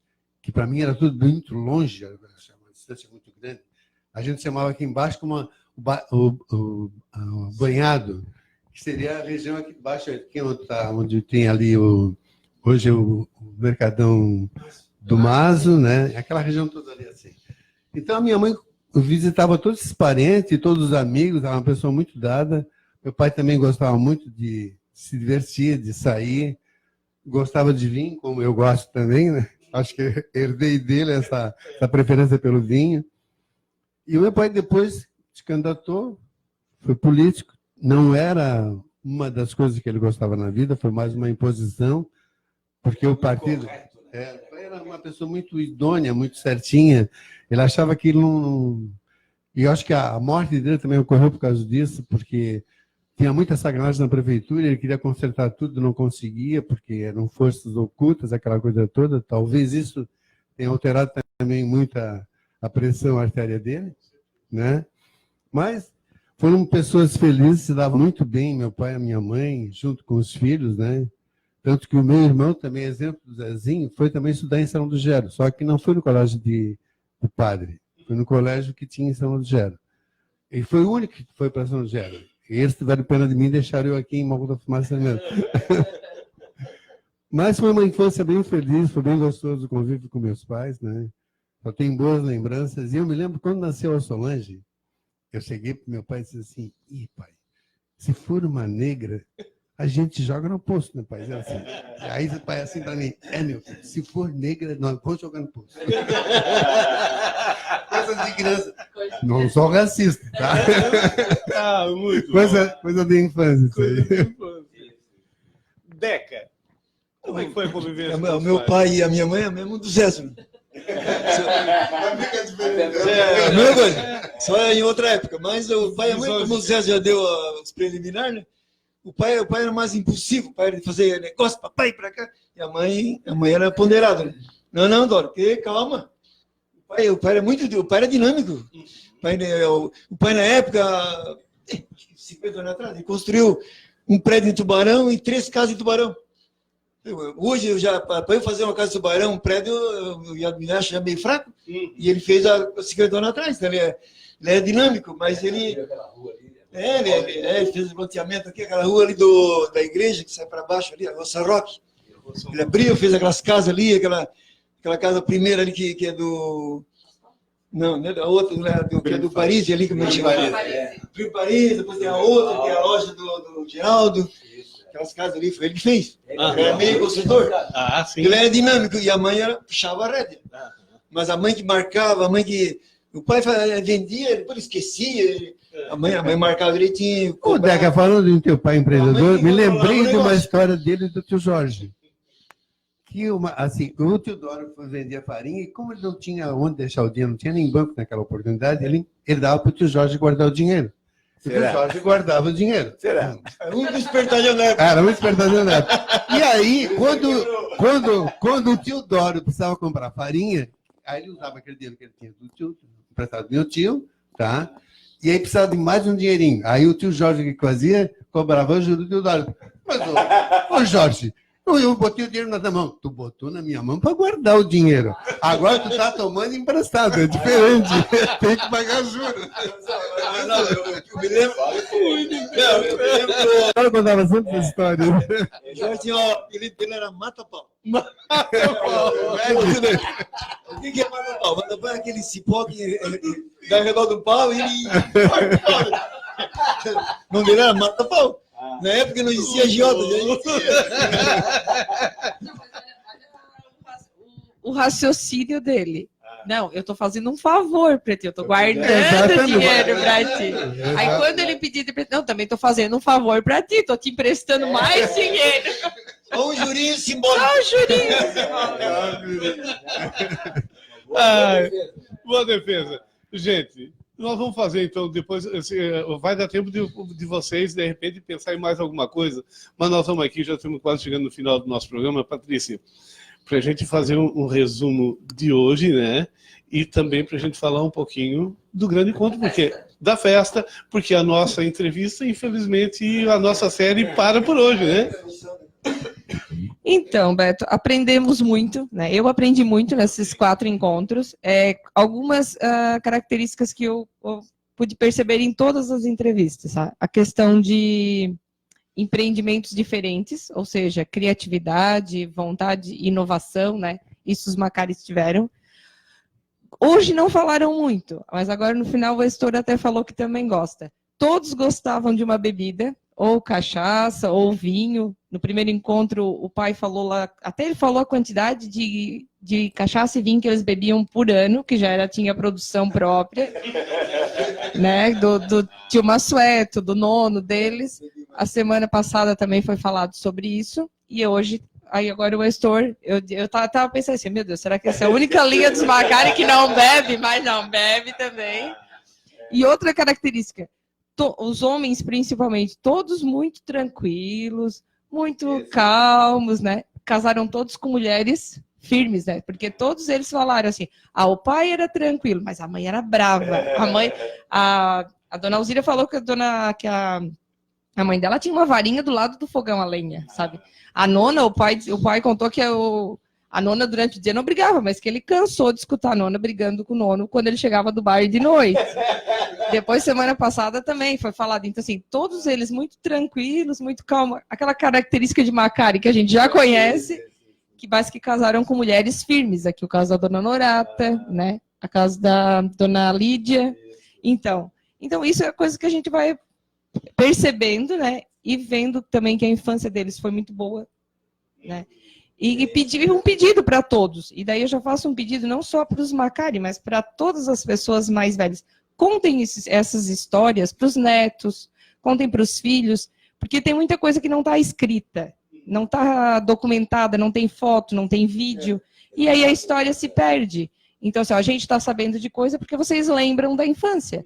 Que para mim era tudo muito longe, uma distância muito grande. A gente chamava aqui embaixo como o banhado, que seria a região aqui embaixo, onde tem ali hoje o Mercadão do Mazo, né? Aquela região toda ali assim. Então a minha mãe visitava todos esses parentes, todos os amigos, era uma pessoa muito dada. Meu pai também gostava muito de se divertir, de sair, gostava de vinho, como eu gosto também, né? Acho que herdei dele essa preferência pelo vinho. E o meu pai depois se candidatou, foi político. Não era uma das coisas que ele gostava na vida, foi mais uma imposição, porque o partido... era uma pessoa muito idônea, muito certinha. Ele achava que ele não... E eu acho que a morte dele também ocorreu por causa disso, porque tinha muita sacanagem na prefeitura, ele queria consertar tudo, não conseguia, porque eram forças ocultas, aquela coisa toda. Talvez isso tenha alterado também muito a pressão arterial dele, né? Mas foram pessoas felizes, se davam muito bem, meu pai e a minha mãe, junto com os filhos, né? Tanto que o meu irmão, também exemplo do Zezinho, foi também estudar em São do Gero, só que não foi no colégio do padre, foi no colégio que tinha em São do Gero. Ele foi o único que foi para São do Gero. E eles tiveram pena de mim e deixaram eu aqui em Morro da Fumaça mesmo. Mas foi uma infância bem feliz, foi bem gostoso o convívio com meus pais, né? Eu tenho boas lembranças. E eu me lembro, quando nasceu a Solange, eu cheguei para meu pai e disse assim, pai, se for uma negra, a gente joga no poço, né, pai? Assim. Aí o pai assim para mim, meu filho, se for negra, nós vamos jogar no poço. Coisa de criança. Não sou racista, tá?
Muito
coisa de infância.
Coisa de infância. Deca, como é que foi a convivência?
O meu pai e a minha mãe é mesmo do César. Só em outra época. Mas o pai e a mãe, como o César já deu os preliminares, né? O pai era mais impulsivo, o pai era de fazer negócio para pai para cá. E a mãe era ponderada. Né? Não, Doro, calma. O pai era o pai era dinâmico. O pai na época, 50 anos atrás, ele construiu um prédio em Tubarão e 3 casas em Tubarão. Hoje, para eu fazer uma casa em Tubarão, um prédio, eu me acho já meio fraco, e ele fez há 50 anos atrás. Então ele é dinâmico, mas ele... Ele fez o loteamento aqui, aquela rua ali da igreja que sai para baixo ali, a Roça Roque. Ele abriu, fez aquelas casas ali, aquela casa primeira ali que é do... Não é da outra, que é do Paris, ali que eu chama. Abriu Paris, depois tem a outra, que é a loja do Geraldo. Aquelas casas ali, foi ele que fez. Ele era meio construtor.
Sim.
Ele era dinâmico e a mãe puxava a rédea. Mas a mãe que marcava, o pai vendia, depois esquecia. A mãe marcava direitinho.
Ô, Deca, falando do teu pai empreendedor, me lembrei de uma história dele e do tio Jorge. Que o Teodoro foi vender farinha e como ele não tinha onde deixar o dinheiro, não tinha nem banco naquela oportunidade, ele dava para o tio Jorge guardar o dinheiro. O tio Jorge guardava o dinheiro.
Será? Era um despertador neto.
Era um despertador neto. E aí, quando o Teodoro precisava comprar farinha, aí ele usava aquele dinheiro que ele tinha do tio, emprestado do meu tio, tá? E aí precisava de mais um dinheirinho. Aí o tio Jorge, o que fazia? Cobrava a ajuda do Teodoro. Mas, ô Jorge, eu botei o dinheiro na tua mão. Tu botou na minha mão para guardar o dinheiro. Agora tu tá tomando emprestado. É diferente. Tem que pagar juros.
Eu me lembro.
Eu contava sempre essa história.
Jorge, ele era mata-pau. O que é mata-pau? Mata-pau é aquele cipó que dá ao redor do pau e ele... Não dele era mata-pau. Na época não existia agiota.
O raciocínio dele. Não, eu tô fazendo um favor para ti, eu tô guardando dinheiro para ti. Aí quando ele pedir, não, também tô fazendo um favor para ti, tô te emprestando mais dinheiro.
Um jurinho simbólico.
Boa defesa. Gente, nós vamos fazer, então, depois, vai dar tempo de vocês, de repente, pensar em mais alguma coisa, mas nós vamos aqui, já estamos quase chegando no final do nosso programa, Patrícia, para a gente fazer um resumo de hoje, né? E também para a gente falar um pouquinho do grande encontro, da festa, porque a nossa entrevista, infelizmente, a nossa série para por hoje, né?
Então, Beto, aprendemos muito, né? Eu aprendi muito nesses 4 encontros. Algumas características que eu pude perceber em todas as entrevistas, tá? A questão de empreendimentos diferentes, ou seja, criatividade, vontade, inovação, né? Isso os Macaris tiveram. Hoje não falaram muito, mas agora no final o Estor até falou que também gosta. Todos gostavam de uma bebida, ou cachaça, ou vinho. No primeiro encontro, o pai falou lá, até ele falou a quantidade de cachaça e vinho que eles bebiam por ano, que já tinha produção própria, né, do tio Massueto, do nono deles. A semana passada também foi falado sobre isso, e hoje, aí agora o Estor, eu tava pensando assim, meu Deus, será que essa é a única linha dos Macari que não bebe? Mas não, bebe também. E outra característica, os homens, principalmente, todos muito tranquilos, muito calmos, né? Casaram todos com mulheres firmes, né? Porque todos eles falaram assim, o pai era tranquilo, mas a mãe era brava. A dona Alzíria falou que a mãe dela tinha uma varinha do lado do fogão a lenha, sabe? A nona, o pai contou que a nona durante o dia não brigava, mas que ele cansou de escutar a nona brigando com o nono quando ele chegava do bar de noite. Depois, semana passada, também foi falado. Então, assim, todos eles muito tranquilos, muito calmos. Aquela característica de Macari que a gente já conhece, mas que casaram com mulheres firmes. Aqui o caso da dona Norata, né? A caso da dona Lídia. Então, isso é coisa que a gente vai percebendo, né? E vendo também que a infância deles foi muito boa, né? E pedir um pedido para todos. E daí eu já faço um pedido não só para os Macari, mas para todas as pessoas mais velhas. Contem essas histórias para os netos, contem para os filhos, porque tem muita coisa que não está escrita, não está documentada, não tem foto, não tem vídeo, e aí a história se perde. Então, assim, a gente está sabendo de coisa porque vocês lembram da infância.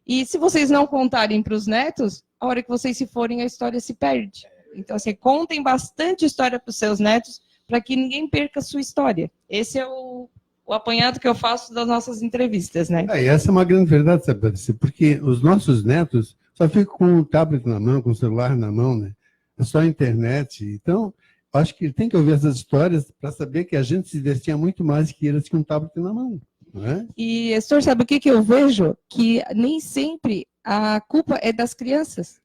E se vocês não contarem para os netos, a hora que vocês se forem, a história se perde. Então, assim, contem bastante história para os seus netos, para que ninguém perca a sua história. Esse é o apanhado que eu faço das nossas entrevistas, né?
E essa é uma grande verdade, sabe, Patrícia? Porque os nossos netos só ficam com o tablet na mão, com o celular na mão, né? É só a internet. Então, acho que ele tem que ouvir essas histórias para saber que a gente se divertia muito mais que eles com um tablet na mão, não é?
E, Estor, sabe o que eu vejo? Que nem sempre a culpa é das crianças.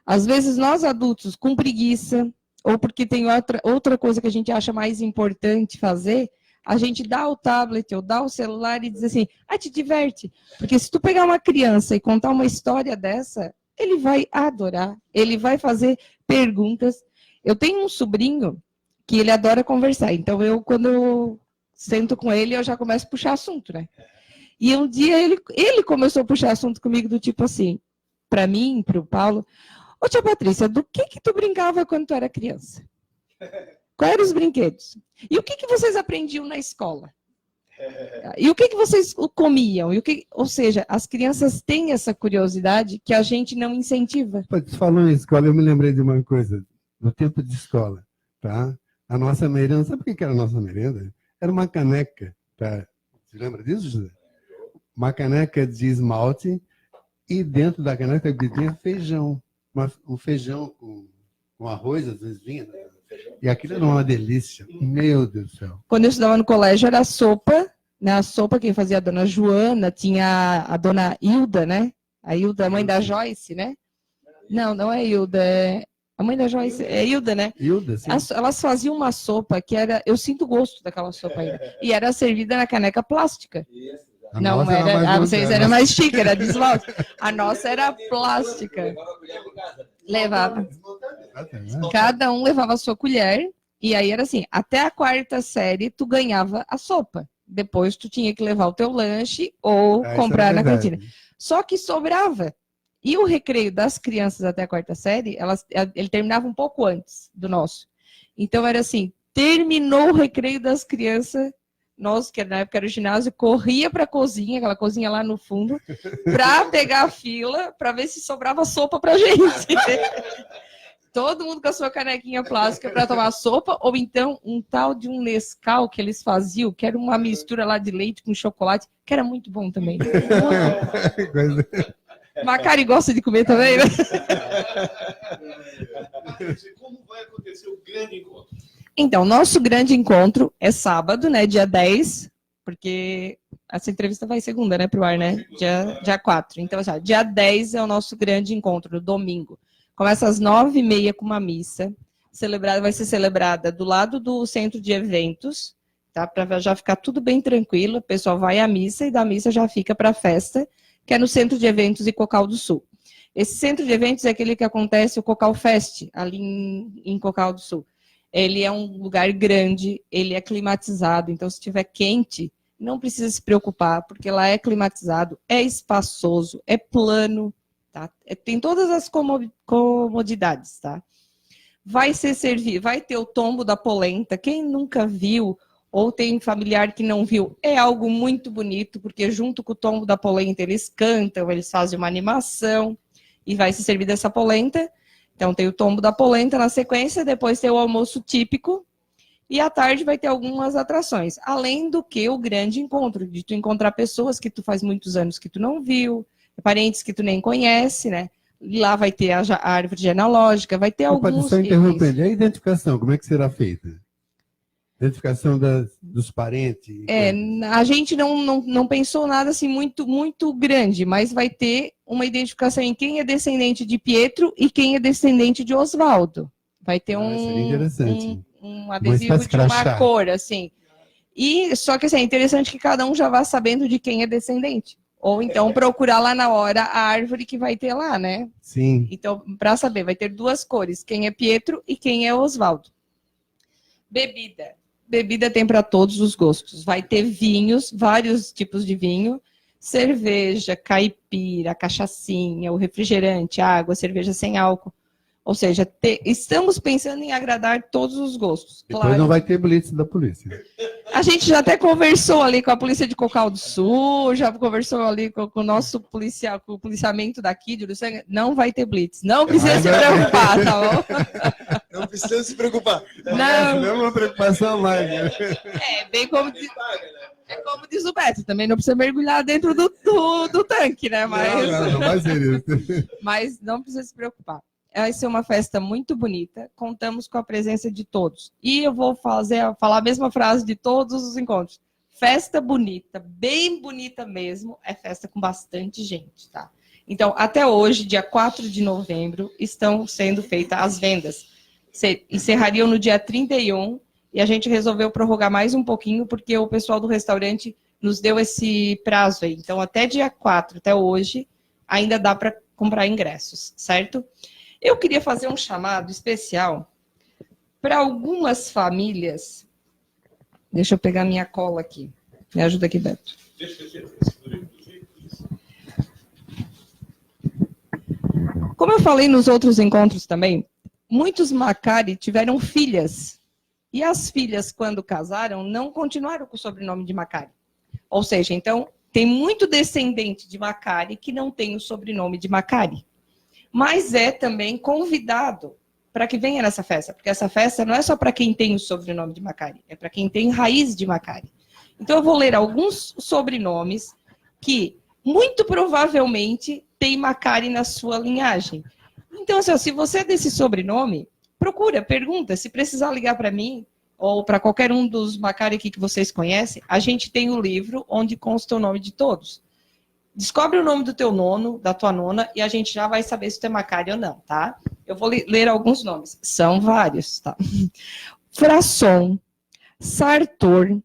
Às vezes nós adultos, com preguiça, ou porque tem outra coisa que a gente acha mais importante fazer, a gente dá o tablet ou dá o celular e diz assim, te diverte. Porque se tu pegar uma criança e contar uma história dessa, ele vai adorar, ele vai fazer perguntas. Eu tenho um sobrinho que ele adora conversar, então quando eu sento com ele, eu já começo a puxar assunto, né? E um dia ele começou a puxar assunto comigo do tipo assim, para mim, para o Paulo, ô tia Patrícia, do que tu brincava quando tu era criança? Quais eram os brinquedos? E o que vocês aprendiam na escola? E o que vocês comiam? Ou seja, as crianças têm essa curiosidade que a gente não incentiva.
Falando em escola, eu me lembrei de uma coisa, no tempo de escola, tá? A nossa merenda, sabe o que era a nossa merenda? Era uma caneca, tá? Você lembra disso, José? Uma caneca de esmalte e dentro da caneca tinha feijão. Um feijão com arroz, às vezes vinha, né? E aquilo era uma delícia. Meu Deus do céu.
Quando eu estudava no colégio, era a sopa. Na sopa, quem fazia a dona Joana, tinha a dona Hilda, né? A Hilda, a mãe da Joyce, né? Não é Hilda, é a mãe da Joyce, é Hilda, né?
Hilda, sim.
Elas faziam uma sopa que era, eu sinto o gosto daquela sopa ainda, e era servida na caneca plástica. Não era, vocês eram mais chique, era de esmalte. A nossa era plástica. Levava. Cada um levava a sua colher, e aí era assim, até a 4ª série tu ganhava a sopa. Depois tu tinha que levar o teu lanche ou comprar na cantina. Só que sobrava. E o recreio das crianças até a 4ª série, ele terminava um pouco antes do nosso. Então era assim, terminou o recreio das crianças, nós, que na época era o ginásio, corria para a cozinha, aquela cozinha lá no fundo, para pegar a fila, para ver se sobrava sopa para gente. Todo mundo com a sua canequinha plástica para tomar sopa, ou então um tal de um Nescau que eles faziam, que era uma mistura lá de leite com chocolate, que era muito bom também. Macari gosta de comer também, né?
Como vai acontecer o grande encontro?
Então, nosso grande encontro é sábado, né? Dia 10, porque essa entrevista vai segunda, né, pro ar, né? Dia 4. Então, já, dia 10 é o nosso grande encontro, no domingo. Começa às 9h30 com uma missa. Vai ser celebrada do lado do centro de eventos, tá? Para já ficar tudo bem tranquilo. O pessoal vai à missa e da missa já fica para a festa, que é no Centro de Eventos de Cocal do Sul. Esse centro de eventos é aquele que acontece o Cocal Fest, ali em Cocal do Sul. Ele é um lugar grande, ele é climatizado, então se estiver quente, não precisa se preocupar, porque lá é climatizado, é espaçoso, é plano, tá? Tem todas as comodidades, tá? Vai ter o tombo da polenta, quem nunca viu, ou tem familiar que não viu, é algo muito bonito, porque junto com o tombo da polenta eles cantam, eles fazem uma animação, e vai se servir dessa polenta. Então tem o tombo da polenta na sequência, depois tem o almoço típico, e à tarde vai ter algumas atrações. Além do que o grande encontro, de tu encontrar pessoas que tu faz muitos anos que tu não viu, parentes que tu nem conhece, né? E lá vai ter a árvore genealógica, vai ter alguns...
Só interrompendo, e a identificação, como é que será feita? Identificação dos parentes?
A gente não pensou nada assim muito grande, mas vai ter uma identificação em quem é descendente de Pietro e quem é descendente de Oswaldo. Vai ter um adesivo de uma cor, assim. E, só que assim, é interessante que cada um já vá sabendo de quem é descendente. Ou então procurar lá na hora a árvore que vai ter lá, né?
Sim.
Então, para saber, vai ter 2 cores, quem é Pietro e quem é Oswaldo. Bebida tem para todos os gostos. Vai ter vinhos, vários tipos de vinho, cerveja, caipira, cachaçinha, o refrigerante, água, cerveja sem álcool. Ou seja, estamos pensando em agradar todos os gostos.
Depois
claro.
Não vai ter blitz da polícia.
A gente já até conversou ali com a polícia de Cocal do Sul, já conversou ali com o nosso policial, com o policiamento daqui de Uruçanga. Não vai ter blitz. Não precisa se preocupar, tá bom?
Não precisa se preocupar.
Não
é uma preocupação mais. Né?
Bem como diz o Beto, também não precisa mergulhar dentro do tanque, né? Mas
não vai ser isso.
Mas não precisa se preocupar. Vai ser uma festa muito bonita, contamos com a presença de todos. E eu vou falar a mesma frase de todos os encontros. Festa bonita, bem bonita mesmo, é festa com bastante gente, tá? Então, até hoje, dia 4 de novembro, estão sendo feitas as vendas. Encerrariam no dia 31, e a gente resolveu prorrogar mais um pouquinho, porque o pessoal do restaurante nos deu esse prazo aí. Então, até dia 4, até hoje, ainda dá para comprar ingressos, certo? Eu queria fazer um chamado especial para algumas famílias. Deixa eu pegar minha cola aqui. Me ajuda aqui, Beto. Como eu falei nos outros encontros também, muitos Macari tiveram filhas. E as filhas, quando casaram, não continuaram com o sobrenome de Macari. Ou seja, então, tem muito descendente de Macari que não tem o sobrenome de Macari. Mas é também convidado para que venha nessa festa. Porque essa festa não é só para quem tem o sobrenome de Macari, é para quem tem raiz de Macari. Então, eu vou ler alguns sobrenomes que, muito provavelmente, tem Macari na sua linhagem. Então, assim, se você é desse sobrenome, procura, pergunta. Se precisar ligar para mim, ou para qualquer um dos Macari aqui que vocês conhecem, a gente tem um livro onde consta o nome de todos. Descobre o nome do teu nono, da tua nona, e a gente já vai saber se tu é Macari ou não, tá? Eu vou ler alguns nomes. São vários, tá? Frasson, Sartor,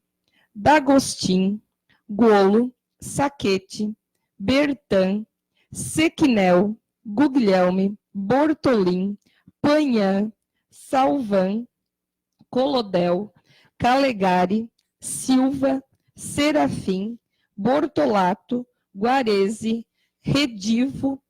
D'Agostin, Golo, Saquete, Bertan, Sequinel, Guglielme, Bortolin, Panhan, Salvan, Colodel, Calegari, Silva, Serafim, Bortolato, Guarese, Redivo,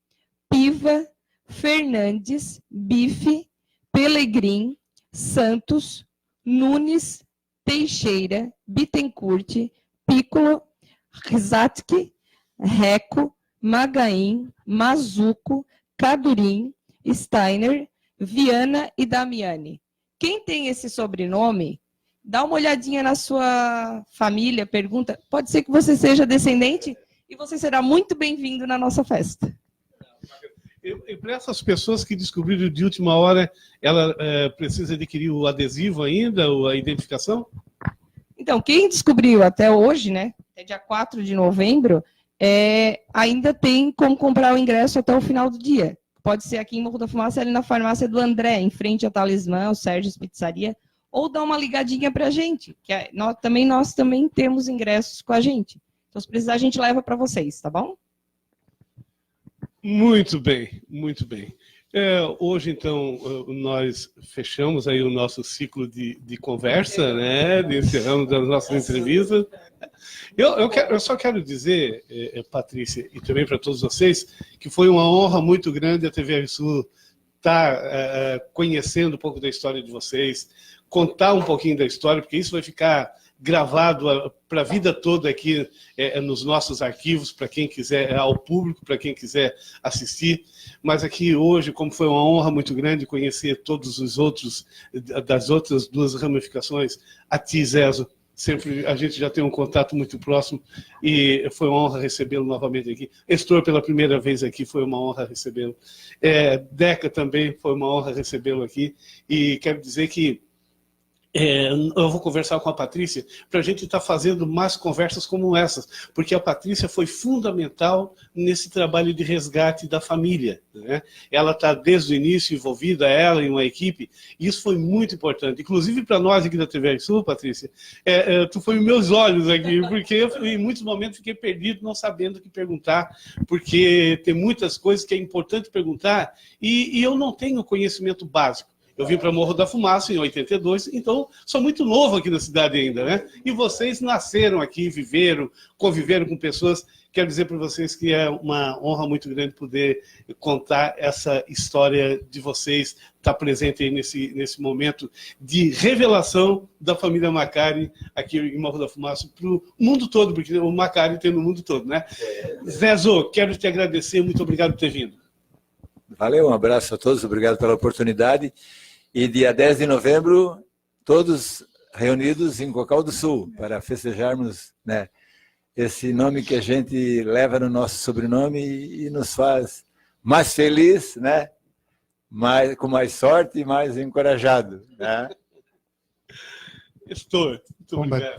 Piva, Fernandes, Bife, Pelegrim, Santos, Nunes, Teixeira, Bittencourt, Piccolo, Rzatki, Reco, Magaim, Mazuco, Cadurim, Steiner, Viana e Damiani. Quem tem esse sobrenome, dá uma olhadinha na sua família, pergunta. Pode ser que você seja descendente e você será muito bem-vindo na nossa festa.
E para essas pessoas que descobriram de última hora, ela precisa adquirir o adesivo ainda, ou a identificação?
Então, quem descobriu até hoje, né, até dia 4 de novembro, ainda tem como comprar o ingresso até o final do dia. Pode ser aqui em Morro da Fumaça, ali na farmácia do André, em frente à Talismã, o Sérgio Pizzaria, ou dá uma ligadinha para a gente, que nós também temos ingressos com a gente. Então, se precisar, a gente leva para vocês, tá bom?
Muito bem, muito bem. Hoje, então, nós fechamos aí o nosso ciclo de conversa, né? Encerramos as nossas entrevistas. Eu só quero dizer, Patrícia, e também para todos vocês, que foi uma honra muito grande a TV Sul estar conhecendo um pouco da história de vocês, contar um pouquinho da história, porque isso vai ficar gravado para a vida toda aqui nos nossos arquivos, para quem quiser, ao público, para quem quiser assistir. Mas aqui hoje, como foi uma honra muito grande conhecer todos os outros, das outras duas ramificações, a ti, Zezo, sempre a gente já tem um contato muito próximo e foi uma honra recebê-lo novamente aqui. Estor, pela primeira vez aqui, foi uma honra recebê-lo. Deca também foi uma honra recebê-lo aqui. E quero dizer que eu vou conversar com a Patrícia para a gente estar fazendo mais conversas como essas, porque a Patrícia foi fundamental nesse trabalho de resgate da família, né? Ela está desde o início envolvida, ela e uma equipe, e isso foi muito importante. Inclusive para nós aqui da TV Sul, Patrícia, tu foi os meus olhos aqui, porque eu em muitos momentos fiquei perdido, não sabendo o que perguntar, porque tem muitas coisas que é importante perguntar e eu não tenho conhecimento básico. Eu vim para Morro da Fumaça em 82, então sou muito novo aqui na cidade ainda, né? E vocês nasceram aqui, viveram, conviveram com pessoas. Quero dizer para vocês que é uma honra muito grande poder contar essa história de vocês, estar presente aí nesse momento de revelação da família Macari aqui em Morro da Fumaça para o mundo todo, porque o Macari tem no mundo todo, né? Zezo, quero te agradecer, muito obrigado por ter vindo.
Valeu, um abraço a todos, obrigado pela oportunidade. E dia 10 de novembro, todos reunidos em Cocal do Sul, para festejarmos, né, esse nome que a gente leva no nosso sobrenome e nos faz mais feliz, né, com mais sorte e mais encorajado. Né?
Estou.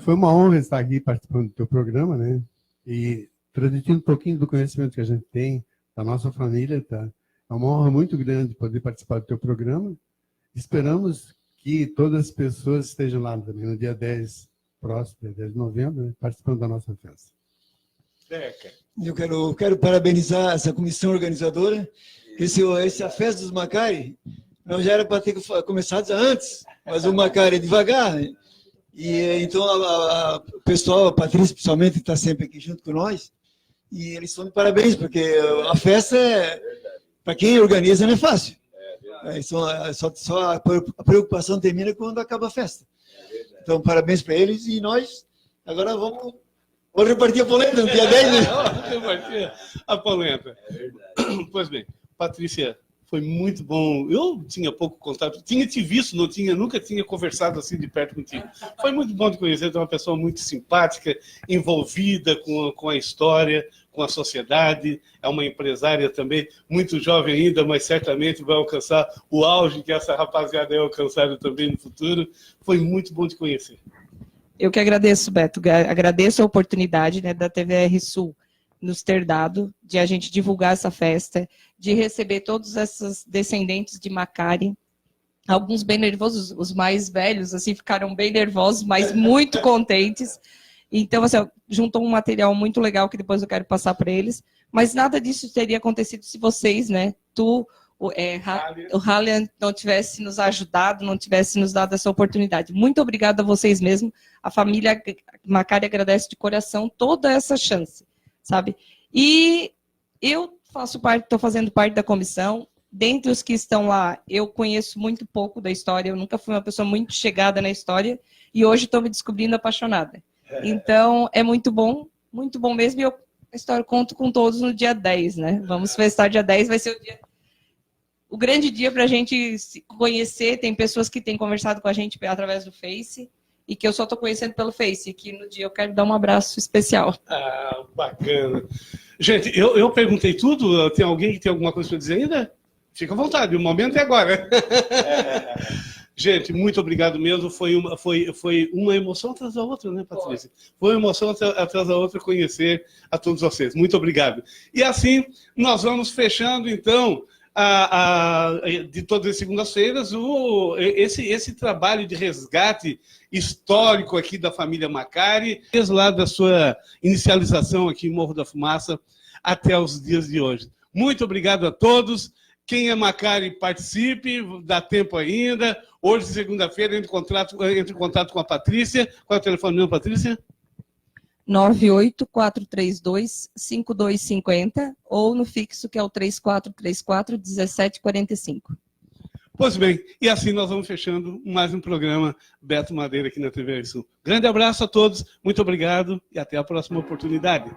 Foi uma honra estar aqui participando do teu programa, né, e transmitindo um pouquinho do conhecimento que a gente tem da nossa família, tá? É uma honra muito grande poder participar do teu programa. Esperamos que todas as pessoas estejam lá também no dia 10, próximo, dia 10 de novembro, né, participando da nossa festa.
Eu quero parabenizar essa comissão organizadora. Essa festa dos Macari não já era para ter começado antes, mas o Macari é devagar, né? E então o pessoal, a Patrícia principalmente, está sempre aqui junto com nós, e eles estão de parabéns, porque a festa, para quem organiza, não é fácil. Só a preocupação termina quando acaba a festa. Então, parabéns para eles, e nós agora vamos repartir a polenta no dia 10, né?
Repartir a polenta. Pois bem, Patrícia, foi muito bom. Eu tinha pouco contato, tinha te visto, nunca tinha conversado assim de perto contigo. Foi muito bom te conhecer, tu é uma pessoa muito simpática, envolvida com a história, com a sociedade, é uma empresária também, muito jovem ainda, mas certamente vai alcançar o auge que essa rapaziada é alcançada também no futuro. Foi muito bom te conhecer.
Eu que agradeço, Beto, agradeço a oportunidade, né, da TVR Sul nos ter dado, de a gente divulgar essa festa, de receber todos esses descendentes de Macari, alguns bem nervosos, os mais velhos, assim, ficaram bem nervosos, mas muito contentes. Então, assim, juntou um material muito legal que depois eu quero passar para eles, mas nada disso teria acontecido se vocês, né, o Halian não tivesse nos ajudado, não tivesse nos dado essa oportunidade. Muito obrigada a vocês mesmo. A família Macari agradece de coração toda essa chance, sabe? E eu estou fazendo parte da comissão. Dentre os que estão lá, eu conheço muito pouco da história, eu nunca fui uma pessoa muito chegada na história, e hoje estou me descobrindo apaixonada. Então, é muito bom mesmo, e eu conto com todos no dia 10, né? Vamos festar dia 10, vai ser o grande dia para a gente se conhecer. Tem pessoas que têm conversado com a gente através do Face, e que eu só estou conhecendo pelo Face, e que no dia eu quero dar um abraço especial.
Ah, bacana. Gente, eu perguntei tudo, tem alguém que tem alguma coisa para dizer ainda? Fica à vontade, o momento é agora. Gente, muito obrigado mesmo, foi uma emoção atrás da outra, né, Patrícia? Foi uma emoção atrás da outra conhecer a todos vocês. Muito obrigado. E assim, nós vamos fechando, então, de todas as segundas-feiras, esse trabalho de resgate histórico aqui da família Macari, desde lá da sua inicialização aqui em Morro da Fumaça até os dias de hoje. Muito obrigado a todos. Quem é Macari, participe, dá tempo ainda. Hoje, segunda-feira, entre em contato com a Patrícia. Qual é o telefone meu, Patrícia?
98432-5250 ou no fixo, que é o 3434-1745.
Pois bem, e assim nós vamos fechando mais um programa Beto Madeira aqui na TV Sul. Grande abraço a todos, muito obrigado e até a próxima oportunidade.